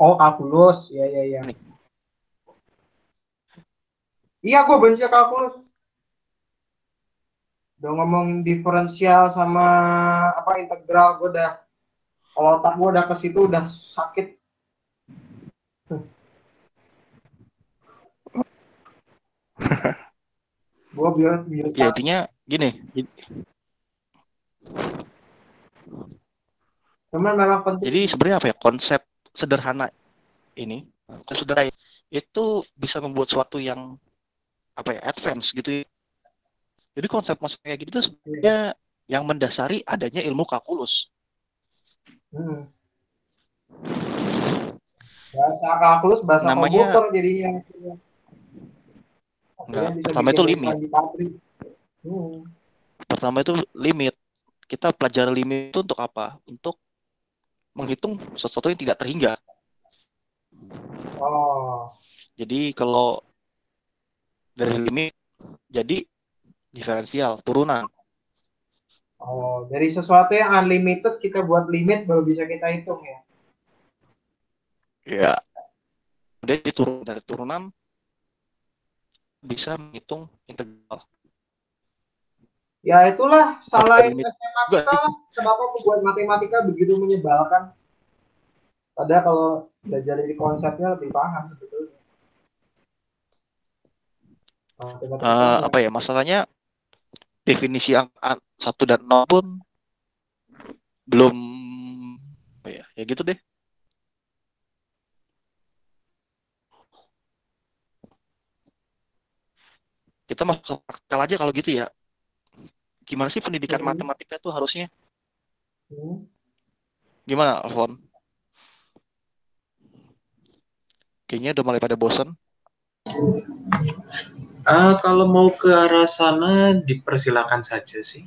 D: Oh, kalkulus. Ya. Iya, gue benci kalkulus. Udah ngomong diferensial sama apa integral, gue udah kalau otak gue udah ke situ udah sakit. Gue biar
C: Ya intinya gini.
D: Cuman memang penting.
C: Jadi sebenarnya apa ya, konsep sederhana ini, itu bisa membuat sesuatu yang apa ya, advance gitu. Jadi konsep-konsep kayak gitu tuh sebenarnya yang mendasari adanya ilmu kalkulus.
D: Bahasa kalkulus, bahasa
C: Namanya
D: komputer jadinya.
C: Enggak,
D: Bisa
C: pertama
D: bikin
C: itu limit.
D: di pabrik.
C: Pertama itu limit. Kita pelajari limit itu untuk apa? Untuk menghitung sesuatu yang tidak terhingga.
D: Oh.
C: Jadi kalau dari limit jadi diferensial, turunan.
D: Oh, dari sesuatu yang unlimited kita buat limit baru bisa kita hitung ya.
C: Ya. Kemudian dari turunan bisa menghitung integral.
D: Ya itulah salah
C: limit.
D: SMA kita. Kenapa membuat matematika begitu menyebalkan? Padahal kalau belajar dari konsepnya lebih paham sebetulnya.
C: Apa ya, masalahnya definisi angka 1 dan 0 pun belum apa ya gitu deh. Kita masuk ke praktel aja kalau gitu ya. Gimana sih pendidikan matematika tuh harusnya? Gimana, Alfon? Kayaknya udah mulai pada bosen.
B: Kalau mau ke arah sana dipersilakan saja sih.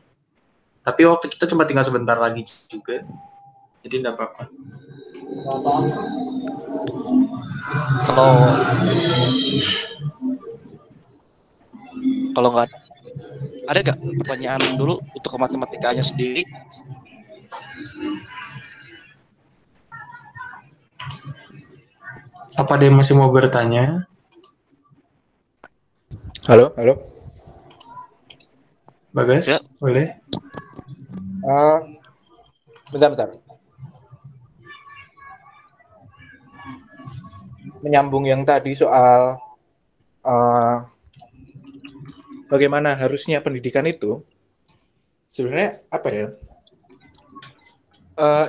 B: Tapi waktu kita cuma tinggal sebentar lagi juga, jadi nggak apa-apa.
C: Kalau nggak ada nggak pertanyaan dulu untuk ke matematikanya sendiri?
B: Apa ada yang masih mau bertanya?
F: Halo, halo.
B: Bagas,
C: Ya.
B: boleh?
F: Bentar. Menyambung yang tadi soal bagaimana harusnya pendidikan itu, sebenarnya apa ya?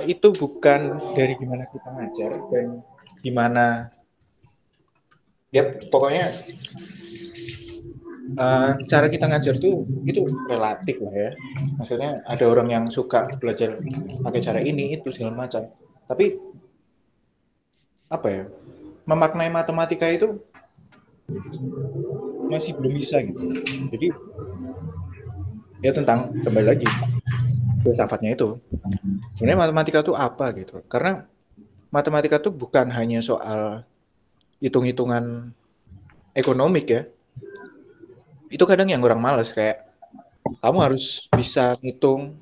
F: Itu bukan dari gimana kita ngajar dan gimana, ya pokoknya cara kita ngajar tuh itu relatif lah ya. Maksudnya ada orang yang suka belajar pakai cara ini itu segala macam. Tapi apa ya? Memaknai matematika itu masih belum bisa gitu. Jadi ya tentang kembali lagi filsafatnya itu. Sebenarnya matematika itu apa gitu? Karena matematika itu bukan hanya soal hitung-hitungan ekonomik ya. Itu kadang yang orang males kayak kamu harus bisa ngitung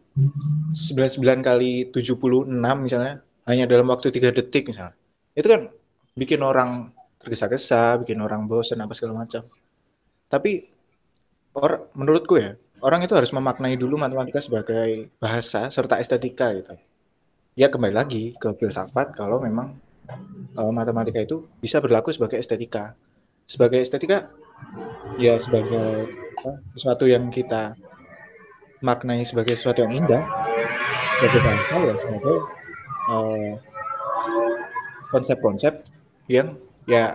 F: 99 kali 76 misalnya hanya dalam waktu 3 detik misalnya. Itu kan bikin orang tergesa-gesa, bikin orang bosan apa segala macam. Tapi menurutku ya, orang itu harus memaknai dulu matematika sebagai bahasa serta estetika gitu. Ya kembali lagi ke filsafat kalau memang matematika itu bisa berlaku sebagai estetika. Sebagai estetika ya sebagai sesuatu yang kita maknai sebagai sesuatu yang indah, sebagai bahasa ya sebagai konsep-konsep yang ya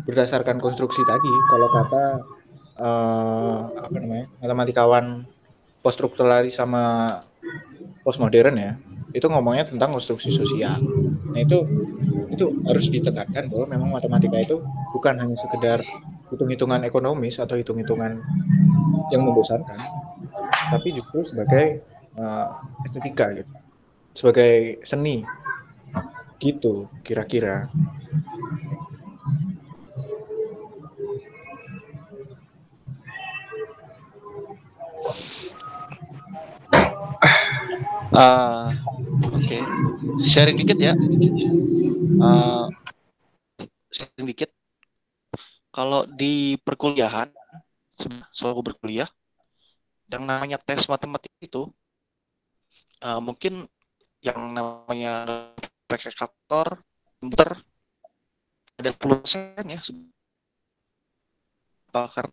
F: berdasarkan konstruksi tadi. Kalau kata apa namanya matematikawan poststrukturalis sama postmodern ya, itu ngomongnya tentang konstruksi sosial. Nah itu harus ditekankan bahwa memang matematika itu bukan hanya sekedar hitung-hitungan ekonomis atau hitung-hitungan yang membosankan, tapi justru sebagai estetika gitu, sebagai seni gitu kira-kira.
C: Oke. Sharing dikit ya. Sharing dikit. Kalau di perkuliahan, selalu berkuliah, yang namanya tes matematik itu, mungkin yang namanya multiplikator, komputer, ada 10% ya. Bahkan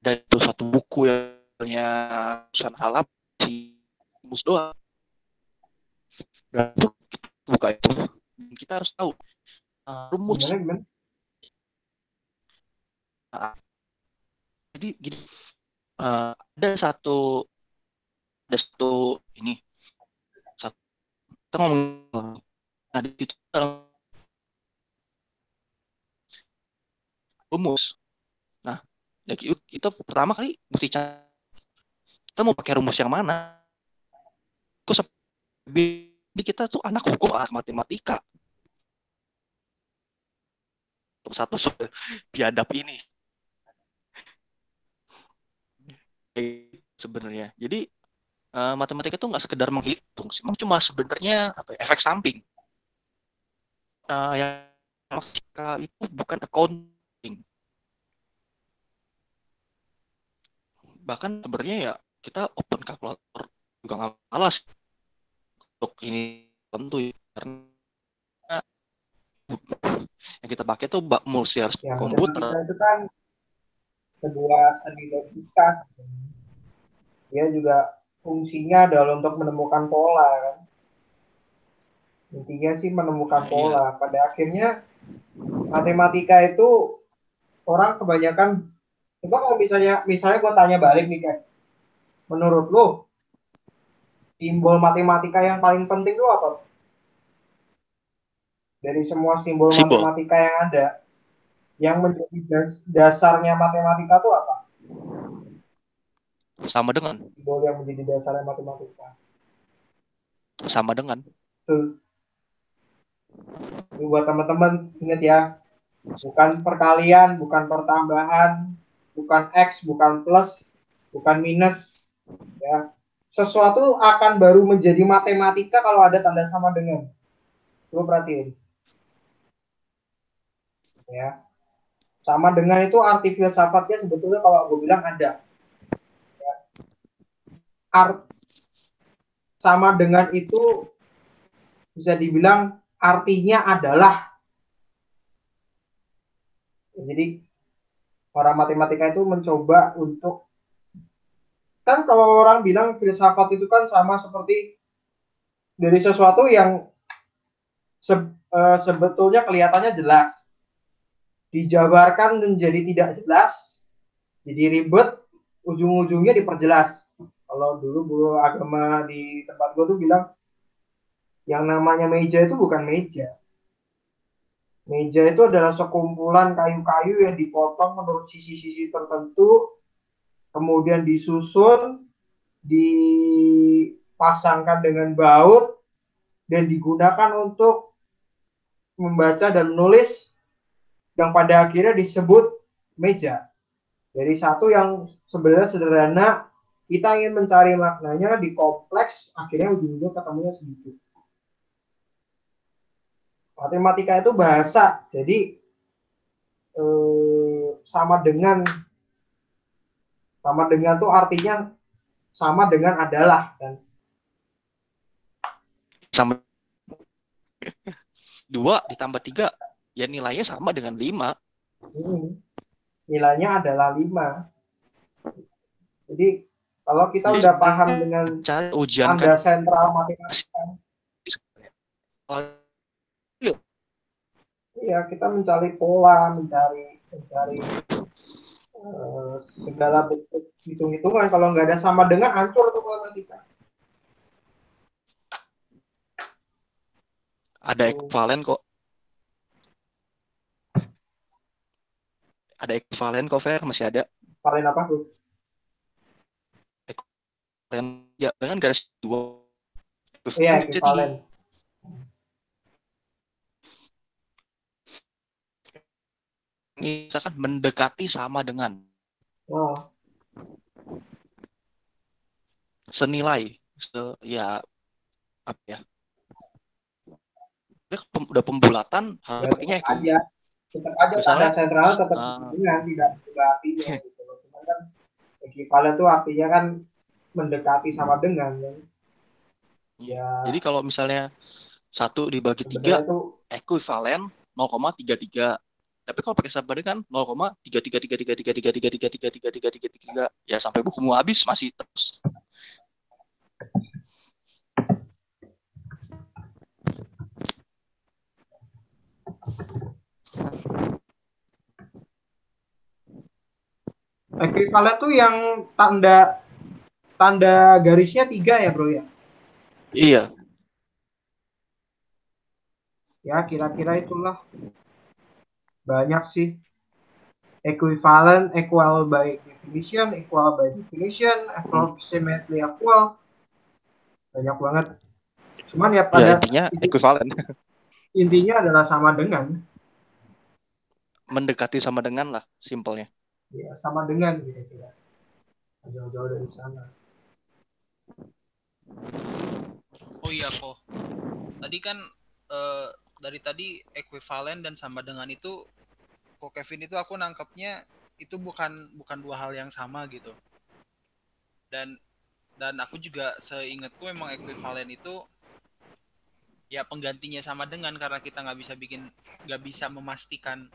C: dari itu satu buku yang punya ratusan halaman si rumus doang. Dan untuk buka itu, kita harus tahu rumus. Jadi gini, ada satu ini, kita ngomong, nah di situ rumus. Nah, ya kita pertama kali mesti cari kita mau pakai rumus yang mana. Kita tuh anak hukum matematika. Satu biadab ini. Sebenarnya. Jadi matematika itu nggak sekedar menghitung, cuma sebenarnya efek samping. Yang matematika itu bukan accounting. Bahkan sebenarnya ya kita open calculator juga nggak malas untuk ini tentu ya. Karena yang kita pakai tuh mulsiars komputer.
D: Itu kan sebuah seni logika. Dia juga fungsinya adalah untuk menemukan pola kan. Intinya sih menemukan pola. Pada akhirnya matematika itu orang kebanyakan Coba kalau misalnya gue tanya balik nih kan, menurut lu simbol matematika yang paling penting itu apa? Dari semua simbol
C: Simbol
D: matematika yang ada, yang menjadi dasarnya matematika itu apa?
C: sama dengan
D: Simbol yang menjadi dasarnya matematika.
C: sama dengan
D: Tuh. Ini buat teman-teman ingat ya, bukan perkalian, bukan pertambahan, bukan X, bukan plus, bukan minus. Ya. Sesuatu akan baru menjadi matematika kalau ada tanda sama dengan. Lo perhatiin. Ya. Sama dengan itu arti filsafatnya sebetulnya kalau gue bilang ada. Ya. Sama dengan itu bisa dibilang artinya adalah. Jadi orang matematika itu mencoba untuk, kan kalau orang bilang filsafat itu kan sama seperti dari sesuatu yang sebetulnya kelihatannya jelas, dijabarkan menjadi tidak jelas, jadi ribet, ujung-ujungnya diperjelas. Kalau dulu guru agama di tempat gue tuh bilang, yang namanya meja itu bukan meja. Meja itu adalah sekumpulan kayu-kayu yang dipotong menurut sisi-sisi tertentu, kemudian disusun, dipasangkan dengan baut, dan digunakan untuk membaca dan menulis, yang pada akhirnya disebut meja. Dari satu yang sebenarnya sederhana, kita ingin mencari maknanya di kompleks, akhirnya ujung-ujungnya ketemunya sedikit. Matematika itu bahasa, jadi sama dengan tuh artinya sama dengan adalah kan.
C: sama 2 ditambah 3 ya nilainya sama dengan 5.
D: Nilainya adalah 5. Jadi kalau kita udah paham dengan
C: ujian
D: tanda
C: kan
D: sentral matematika, iya, kita mencari pola, mencari segala bentuk hitung-hitungan. Kalau nggak ada sama dengan, hancur tuh matematika.
C: ada ekivalen kok. Ada ekivalen kok, Fer, masih ada.
D: Ekivalen apa tuh?
C: Ekivalen ya dengan garis 2.
D: Iya, ekivalen.
C: Misalkan mendekati sama dengan.
D: Oh.
C: Senilai, ya apa ya? Udah pembulatan, harus pakainya
D: tetap aja tanda sentral tetap dengan tidak artinya gitu. Cuman kan ekivalen itu artinya kan mendekati sama dengan kan. Ya.
C: Jadi kalau misalnya 1 dibagi 3 ekivalen 0,33. Tapi kalau pakai sama dengan 0,333333333333 ya sampai bukumu habis masih terus.
D: Ekivalen tuh yang tanda garisnya 3 ya, bro ya?
C: Iya.
D: Ya, kira-kira itulah. Banyak sih. Equivalent, equal by definition, equal by definition, approximately equal. Banyak banget. Cuman ya pada
C: intinya equivalent.
D: Intinya adalah sama dengan.
C: Mendekati sama dengan lah, simpelnya.
D: Ya, sama dengan kira-kira. Jauh-jauh dari sana.
A: Oh iya kok. Tadi kan dari tadi ekuivalen dan sama dengan itu, kok Kevin itu aku nangkepnya itu bukan dua hal yang sama gitu. Dan aku juga seingatku memang ekuivalen itu ya penggantinya sama dengan, karena kita nggak bisa memastikan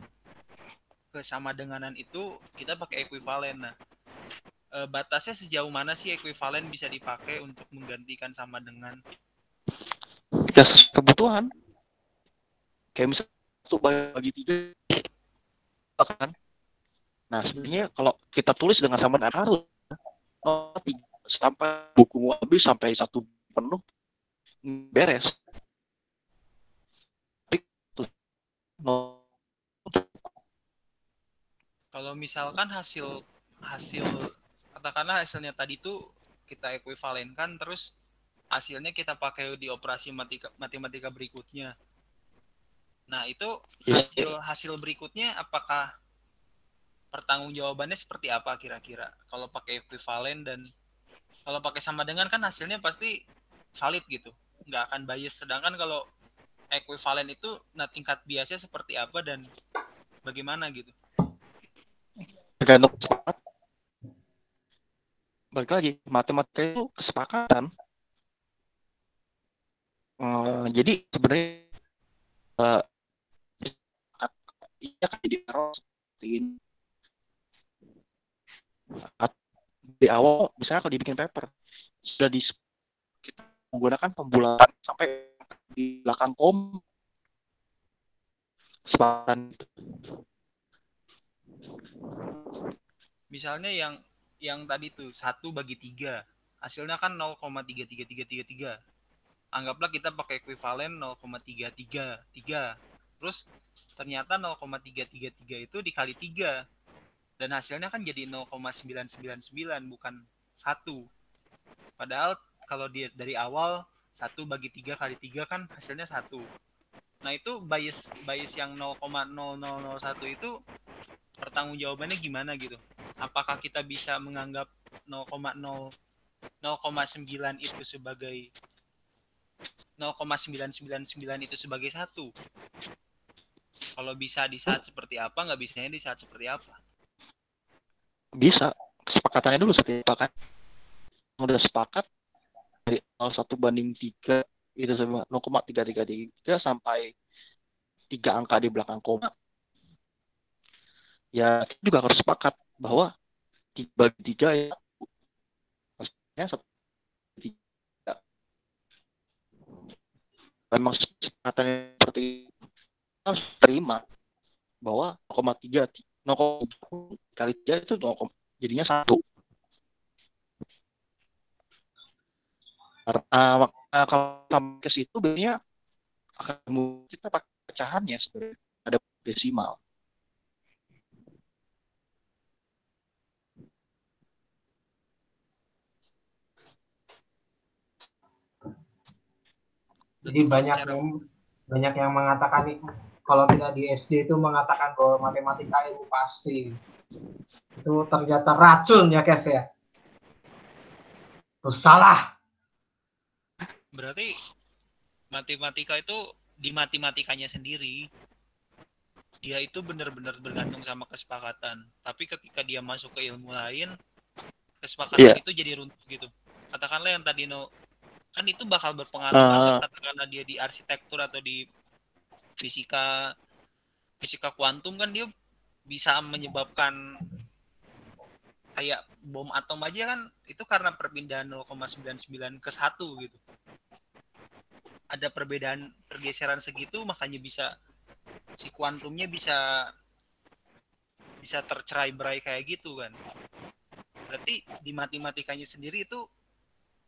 A: kesama denganan itu, kita pakai ekuivalen. Nah, batasnya sejauh mana sih ekuivalen bisa dipakai untuk menggantikan sama dengan?
C: Ya kebutuhan. Kayak misalnya 1 bagi 3 kan. Nah, sebenarnya kalau kita tulis dengan sama dan harus sampai buku habis sampai satu penuh beres.
A: Kalau misalkan hasil hasil katakanlah hasilnya tadi tuh kita ekuivalenkan, terus hasilnya kita pakai di operasi matematika berikutnya. Nah, itu hasil berikutnya apakah pertanggungjawabannya seperti apa kira-kira? Kalau pakai ekuivalen dan kalau pakai sama dengan kan hasilnya pasti valid gitu, nggak akan bias. Sedangkan kalau ekuivalen itu, nah tingkat biasnya seperti apa dan bagaimana gitu?
C: Tergantung kesepakatan. Balik lagi, matematika itu kesepakatan. Jadi sebenarnya iya kan jadi di awal misalnya kalau dibikin paper sudah kita menggunakan pembulatan sampai di belakang kesepakatan.
A: Misalnya yang tadi tuh 1/3 hasilnya kan 0,33333. Anggaplah kita pakai ekuivalen 0,333. Terus ternyata 0,333 itu dikali 3 dan hasilnya kan jadi 0,999 bukan 1. Padahal kalau dari awal 1/3 kali 3 kan hasilnya 1. Nah, itu bias yang 0,0001 itu pertanggungjawabannya gimana gitu? Apakah kita bisa menganggap 0,9 itu sebagai 0,999 itu sebagai 1? Kalau bisa di saat seperti apa, nggak bisanya di saat seperti apa?
C: Bisa, kesepakatannya dulu seperti apa kan? Udah sepakat dari 1/3 itu sama 0,333 sampai 3 angka di belakang koma. Ya, kita juga harus sepakat bahwa 3/3 ya maksudnya 1/3. Memang kesepakatannya seperti itu, harus terima bahwa 0,3 kali 3 itu jadinya 1. Kalau sampai ke situ biasanya akan kita pakai pecahannya sebenarnya ada desimal.
D: Jadi banyak yang mengatakan itu, kalau kita di SD itu mengatakan bahwa matematika ilmu pasti. Itu ternyata racun ya, Kev ya. Itu salah.
A: Berarti matematika itu di matematikanya sendiri dia itu benar-benar bergantung sama kesepakatan. Tapi ketika dia masuk ke ilmu lain, kesepakatan itu jadi runtuh gitu. Katakanlah yang tadi kan itu bakal berpengaruh banget, katakanlah dia di arsitektur atau di fisika kuantum kan dia bisa menyebabkan kayak bom atom aja kan itu karena perpindahan 0,99 ke 1 gitu. Ada perbedaan pergeseran segitu makanya bisa si kuantumnya bisa tercerai-berai kayak gitu kan. Berarti di matematikanya sendiri itu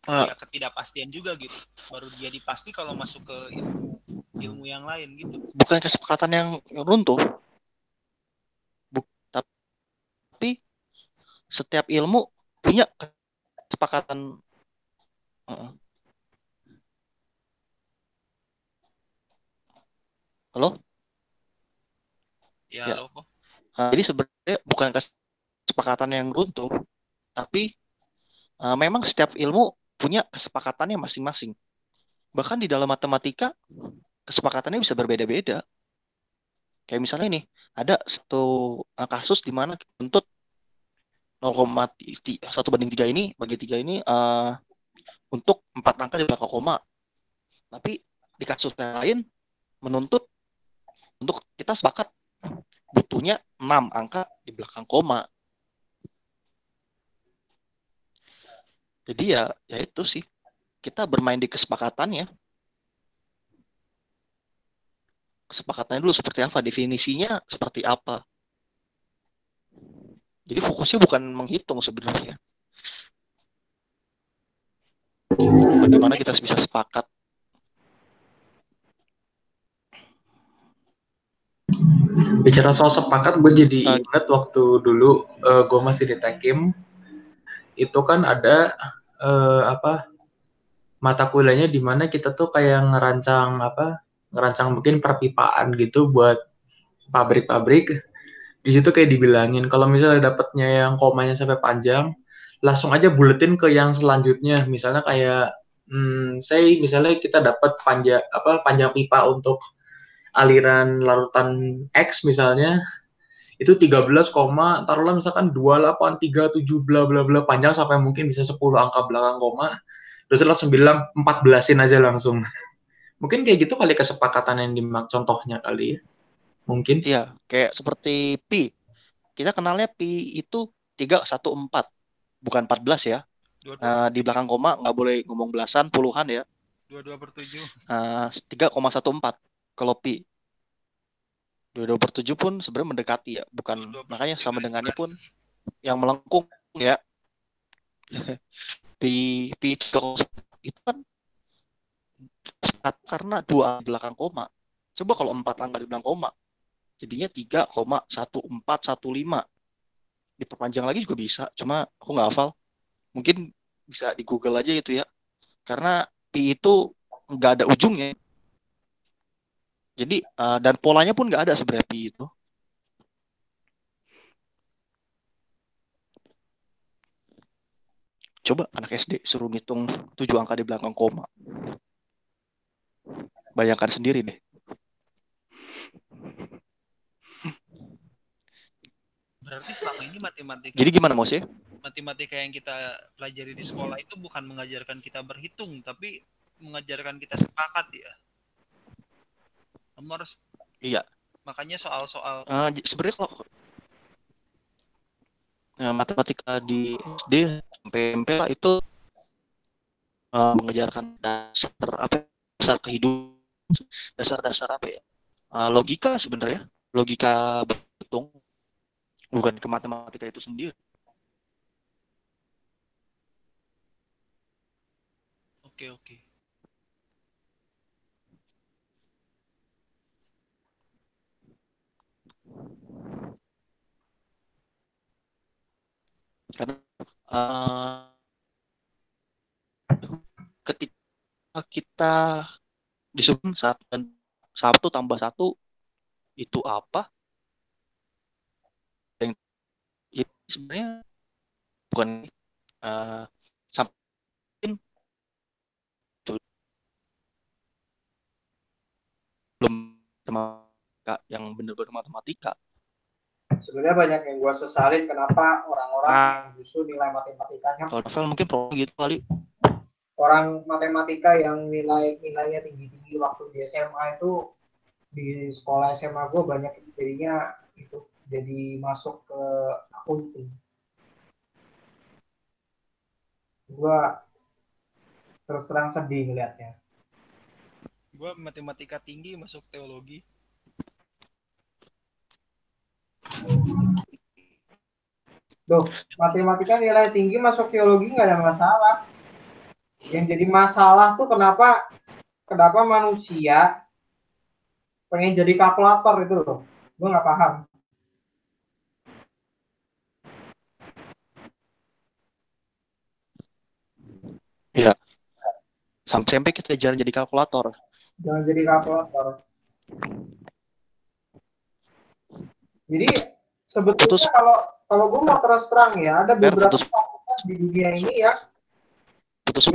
A: ya ketidakpastian juga gitu. Baru jadi pasti kalau masuk ke ilmu yang lain gitu.
C: Bukan kesepakatan yang runtuh. Tapi setiap ilmu punya kesepakatan. Halo?
A: Ya. Halo kok.
C: Jadi sebenarnya bukan kesepakatan yang runtuh, tapi memang setiap ilmu punya kesepakatannya masing-masing. Bahkan di dalam matematika kesepakatannya bisa berbeda-beda. Kayak misalnya nih, ada satu kasus di mana untuk 1/3 ini bagi 3 ini untuk 4 angka di belakang koma. Tapi di kasus yang lain menuntut untuk kita sepakat butuhnya 6 angka di belakang koma. Jadi ya itu sih. Kita bermain di kesepakatannya. Kesepakatannya dulu seperti apa, definisinya seperti apa. Jadi fokusnya bukan menghitung sebenarnya. Bagaimana kita bisa sepakat?
B: Bicara soal sepakat, gue jadi ingat waktu dulu gue masih di Tekim, itu kan ada mata kuliahnya di mana kita tuh kayak ngerancang mungkin perpipaan gitu buat pabrik-pabrik. Di situ kayak dibilangin kalau misalnya dapatnya yang komanya sampai panjang, langsung aja buletin ke yang selanjutnya. Misalnya kayak misalnya kita dapat panjang pipa untuk aliran larutan X misalnya, itu 13, taruhlah misalkan 2837 bla bla bla, panjang sampai mungkin bisa 10 angka belakang koma, terus langsung bilang 14-in aja langsung. Mungkin kayak gitu kali kesepakatan yang contohnya kali ya. Mungkin.
C: Iya, kayak seperti pi. Kita kenalnya pi itu 314, bukan 14 ya. Di belakang koma nggak boleh ngomong belasan, puluhan ya.
A: 22/7.
C: 3,14 kalau pi. 22/7 pun sebenarnya mendekati ya, bukan, makanya sama dengannya pun yang melengkung ya. pi 3,14 itu kan karena 2 di belakang koma. Coba kalau 4 angka di belakang koma, jadinya 3,1415. Diperpanjang lagi juga bisa, cuma aku nggak hafal. Mungkin bisa di Google aja itu ya. Karena pi itu nggak ada ujungnya. Jadi dan polanya pun nggak ada sebenarnya pi itu. Coba anak SD suruh ngitung 7 angka di belakang koma. Bayangkan sendiri deh.
A: Berarti selama ini matematika.
C: Jadi gimana Mos ya?
A: Matematika yang kita pelajari di sekolah itu bukan mengajarkan kita berhitung, tapi mengajarkan kita sepakat ya. Kamu harus.
C: Iya.
A: Makanya soal-soal.
C: Sebenarnya kalau matematika di SD sampai SMP lah itu mengajarkan dasar kehidupan, dasar apa ya? Logika sebenarnya, logika berhitung, bukan ke matematika itu sendiri.
A: Oke.
C: Karena ketika kita disuruh Sabtu tambah 1 itu apa? Yang itu sebenarnya bukan sampai belum yang benar-benar matematika.
D: Sebenarnya banyak yang gue sesalin kenapa orang-orang yang justru nilai matematikanya.
C: Kalau novel mungkin gitu kali.
D: Orang matematika yang nilainya tinggi-tinggi waktu di SMA itu, di sekolah SMA gue banyak jadinya itu jadi masuk ke akunting. Gue terus terang sedih ngeliatnya.
A: Gue matematika tinggi masuk teologi.
D: Loh, matematika nilai tinggi masuk teologi nggak ada masalah. Yang jadi masalah tuh kenapa manusia pengen jadi kalkulator itu loh. Gue nggak paham.
C: Iya. Sampai kita jangan jadi kalkulator.
D: Jangan jadi kalkulator. Jadi sebetulnya kalau gue mau terus terang ya, ada beberapa fakultas di dunia ini ya.
C: Putus.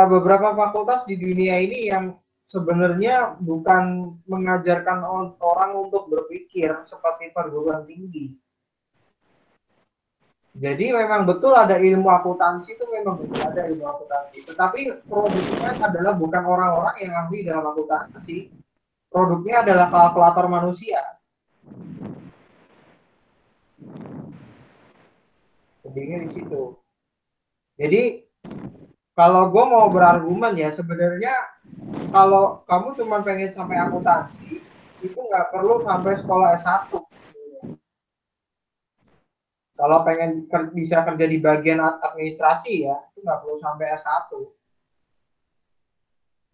D: Beberapa fakultas di dunia ini yang sebenarnya bukan mengajarkan orang untuk berpikir seperti perguruan tinggi. Jadi memang betul ada ilmu akuntansi, itu memang betul ada ilmu akuntansi. Tetapi produknya adalah bukan orang-orang yang ahli dalam akuntansi. Produknya adalah kalkulator manusia. Sedihnya di situ. Jadi kalau gue mau berargumen ya, sebenarnya kalau kamu cuma pengen sampai akuntansi, itu nggak perlu sampai sekolah S1. Kalau pengen bisa kerja di bagian administrasi ya, itu nggak perlu sampai S1.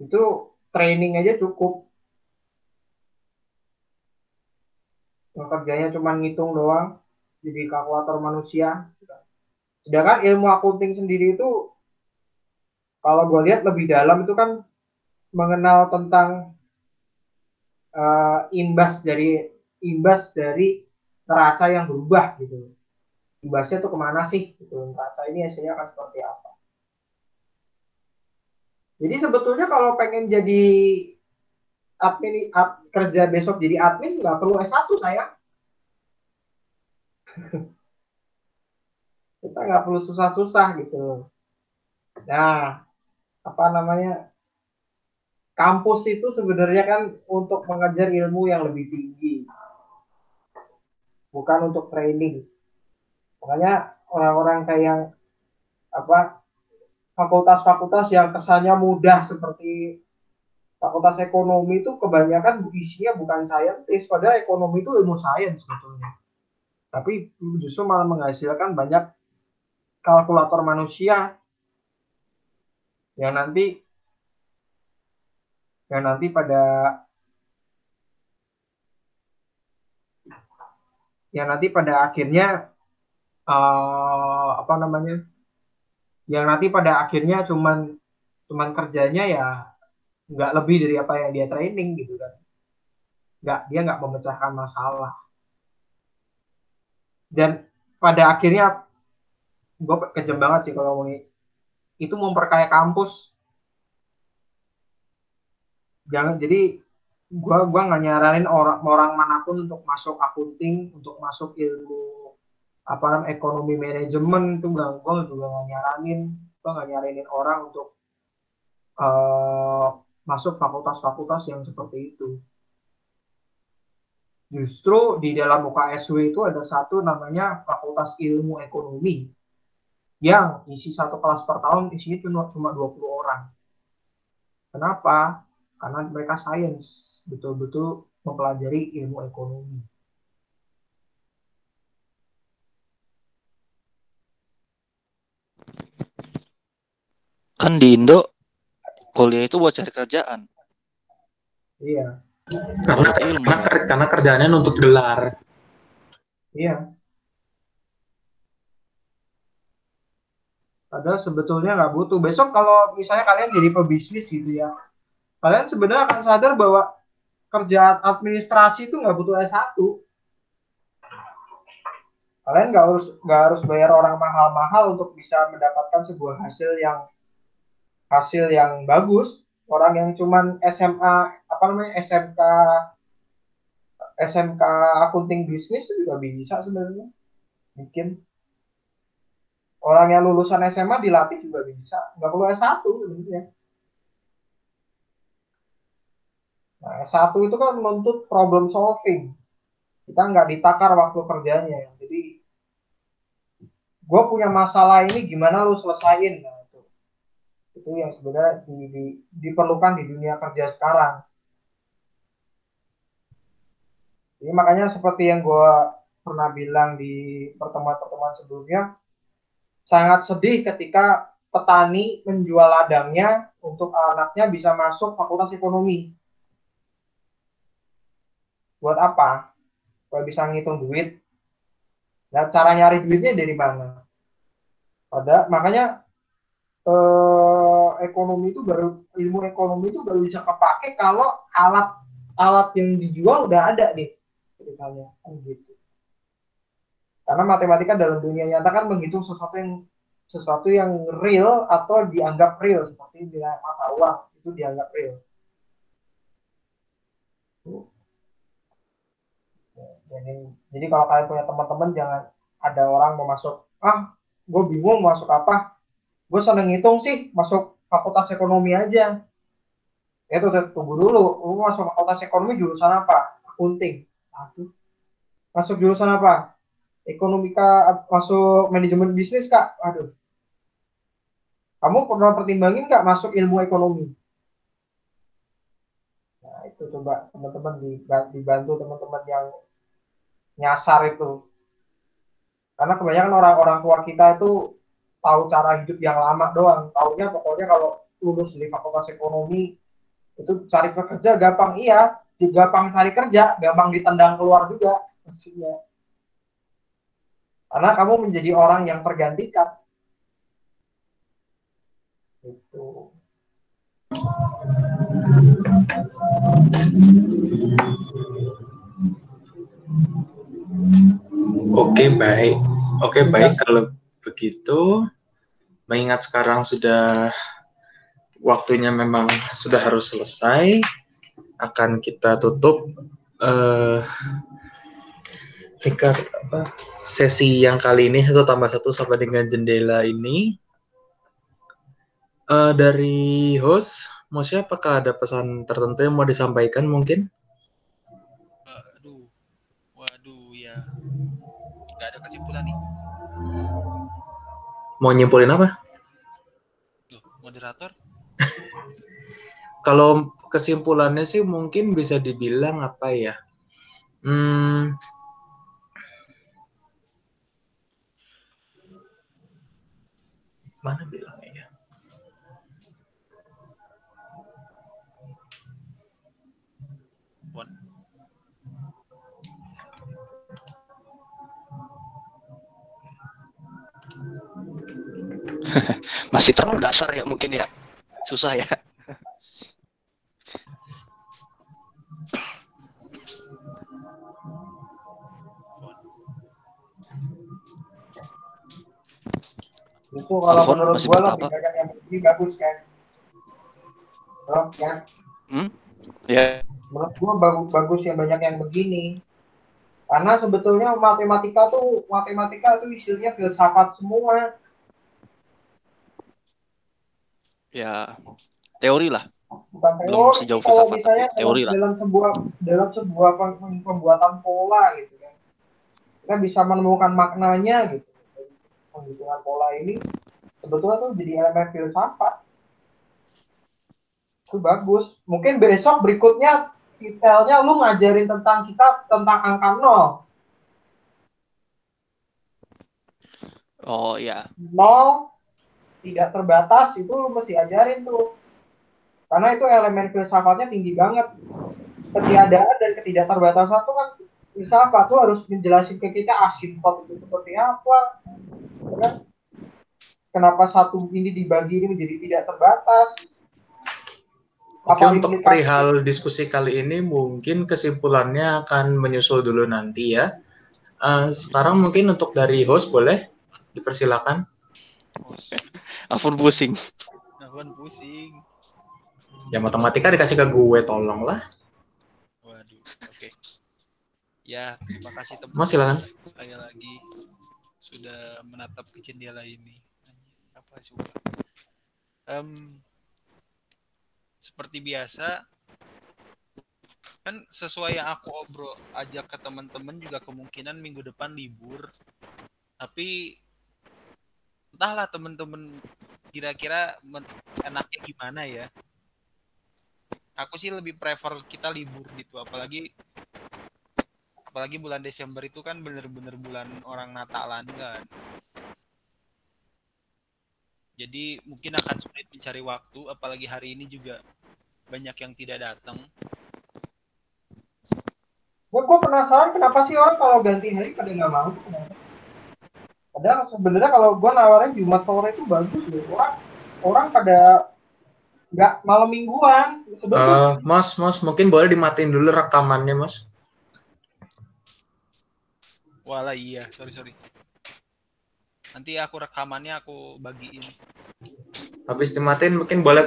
D: Itu training aja cukup. Yang kerjanya cuma ngitung doang, jadi kalkulator manusia. Sedangkan ilmu akunting sendiri itu, kalau gue lihat lebih dalam itu kan mengenal tentang imbas dari neraca yang berubah gitu. Imbasnya tuh kemana sih? Gitu. Neraca ini hasilnya akan seperti apa? Jadi sebetulnya kalau pengen jadi kerja besok jadi admin nggak perlu S1 saya. Kita nggak perlu susah-susah gitu. Nah, apa namanya? Kampus itu sebenarnya kan untuk mengejar ilmu yang lebih tinggi, bukan untuk training. Makanya orang-orang kayak yang apa fakultas-fakultas yang kesannya mudah seperti fakultas ekonomi itu kebanyakan isinya bukan saintis, padahal ekonomi itu ilmu sains sebetulnya. Tapi justru malah menghasilkan banyak kalkulator manusia yang nanti pada akhirnya apa namanya? Yang nanti pada akhirnya cuman kerjanya ya nggak lebih dari apa yang dia training gitu kan. Dia nggak memecahkan masalah. Dan pada akhirnya gue kejam banget sih kalau ngomongin itu memperkaya kampus. Jangan, jadi gua nggak nyaranin orang manapun untuk masuk akunting, untuk masuk ilmu apa namanya ekonomi manajemen itu gua juga nggak nyaranin. Gua nggak nyaranin orang untuk masuk fakultas-fakultas yang seperti itu. Justru di dalam UKSW itu ada satu namanya Fakultas Ilmu Ekonomi yang isi satu kelas per tahun isinya cuma 20 orang. Kenapa? Karena mereka sains, betul-betul mempelajari ilmu ekonomi.
C: Kan di Indo kuliah itu buat cari kerjaan.
D: Iya.
B: Karena kerjaannya nuntut gelar.
D: Iya. Padahal sebetulnya nggak butuh. Besok kalau misalnya kalian jadi pebisnis gitu ya, kalian sebenarnya akan sadar bahwa kerja administrasi itu nggak butuh S1. Kalian nggak harus bayar orang mahal-mahal untuk bisa mendapatkan sebuah hasil yang bagus. Orang yang cuman SMK akunting bisnis itu juga bisa sebenarnya bikin. Orang yang lulusan SMA dilatih juga bisa, nggak perlu S1 sebenarnya. Nah, S1 itu kan menuntut problem solving. Kita nggak ditakar waktu kerjanya. Jadi, gue punya masalah ini gimana lu selesain. Nah, itu yang sebenarnya diperlukan di dunia kerja sekarang. Jadi makanya seperti yang gue pernah bilang di pertemuan-pertemuan sebelumnya, sangat sedih ketika petani menjual ladangnya untuk anaknya bisa masuk fakultas ekonomi. Buat apa? Kalau bisa ngitung duit. Nah, cara nyari duitnya dari mana? Makanya ilmu ekonomi itu baru bisa kepake kalau alat yang dijual udah ada nih, misalnya gitu. Karena matematika dalam dunia nyata kan menghitung sesuatu yang real atau dianggap real, seperti nilai mata uang itu dianggap real. Jadi kalau kalian punya teman-teman, jangan ada orang mau masuk, gue bingung mau masuk apa, gue seneng ngitung sih, masuk fakultas ekonomi aja. Itu tunggu dulu, lu masuk fakultas ekonomi jurusan apa? Akunting. Masuk jurusan apa? Ekonomika, masuk manajemen bisnis kak? Aduh. Kamu pernah pertimbangin nggak masuk ilmu ekonomi? Nah itu coba teman-teman dibantu teman-teman yang nyasar itu. Karena kebanyakan orang-orang tua kita itu tahu cara hidup yang lama doang. Taunya pokoknya kalau lulus dari fakultas ekonomi itu cari kerja gampang, iya, gampang cari kerja, gampang ditendang keluar juga maksudnya. Karena kamu menjadi orang yang tergantikan. Gitu.
B: Oke, baik. Oke, baik kalau begitu. Mengingat sekarang sudah waktunya memang sudah harus selesai, akan kita tutup sesi yang kali ini 1+1 sampai dengan jendela ini. Dari host, Mosya, apakah ada pesan tertentu yang mau disampaikan mungkin?
A: Waduh, ya. Nggak ada kesimpulan nih.
B: Mau nyimpulin apa?
A: Loh, moderator?
B: Kalau kesimpulannya sih mungkin bisa dibilang apa ya? Mana bilangnya ya?
C: Masih terlalu dasar ya mungkin ya. Susah ya.
D: Justru kalau
C: Alfon
D: menurut
C: masih
D: gue lo
C: bertapa?
D: bimbingan yang begini bagus kan. Ya.
C: Ya.
D: Menurut gue bagus yang banyak yang begini. Karena sebetulnya matematika tuh isinya filsafat semua.
C: Ya, teori lah.
D: Bukan
C: Belum
D: teori.
C: sejauh
D: Kalau
C: filsafat,
D: misalnya
C: tapi teori lah.
D: dalam sebuah pembuatan pola gitu kan. Kita bisa menemukan maknanya gitu. Penghitungan pola ini sebetulnya tuh jadi elemen filsafat. Itu bagus. Mungkin besok berikutnya detailnya lu ngajarin tentang angka 0.
C: Oh ya.
D: 0 tidak terbatas itu lu mesti ajarin tuh. Karena itu elemen filsafatnya tinggi banget. Ketiadaan dan ketidakterbatasan itu kan filsafat tuh harus menjelasin ke kita asimptot itu seperti apa. Ya. Kenapa satu ini dibagi ini menjadi tidak terbatas.
B: Oke, untuk perihal diskusi kali ini mungkin kesimpulannya akan menyusul dulu nanti ya. Sekarang mungkin untuk dari host boleh dipersilakan.
C: Alfon pusing.
B: Ya matematika dikasih ke gue, tolong lah.
A: Waduh, oke. Ya, terima kasih teman-teman.
B: Mas silakan.
A: Sekali lagi sudah menatap ke jendela ini. Apa sih? Seperti biasa, kan sesuai yang aku ajak ke teman-teman juga kemungkinan minggu depan libur. Tapi entahlah teman-teman kira-kira enaknya gimana ya. Aku sih lebih prefer kita libur gitu, apalagi bulan Desember itu kan bener-bener bulan orang Natalan kan. Jadi mungkin akan sulit mencari waktu, apalagi hari ini juga banyak yang tidak datang.
D: Gue penasaran kenapa sih orang kalau ganti hari pada nggak mau. Padahal sebenarnya kalau gue nawarin Jumat sore itu bagus loh. Orang pada nggak malam mingguan.
B: Mas, mungkin boleh dimatiin dulu rekamannya, Mas.
A: Walah iya, sorry. Nanti aku rekamannya aku bagiin.
B: Habis dimatiin mungkin boleh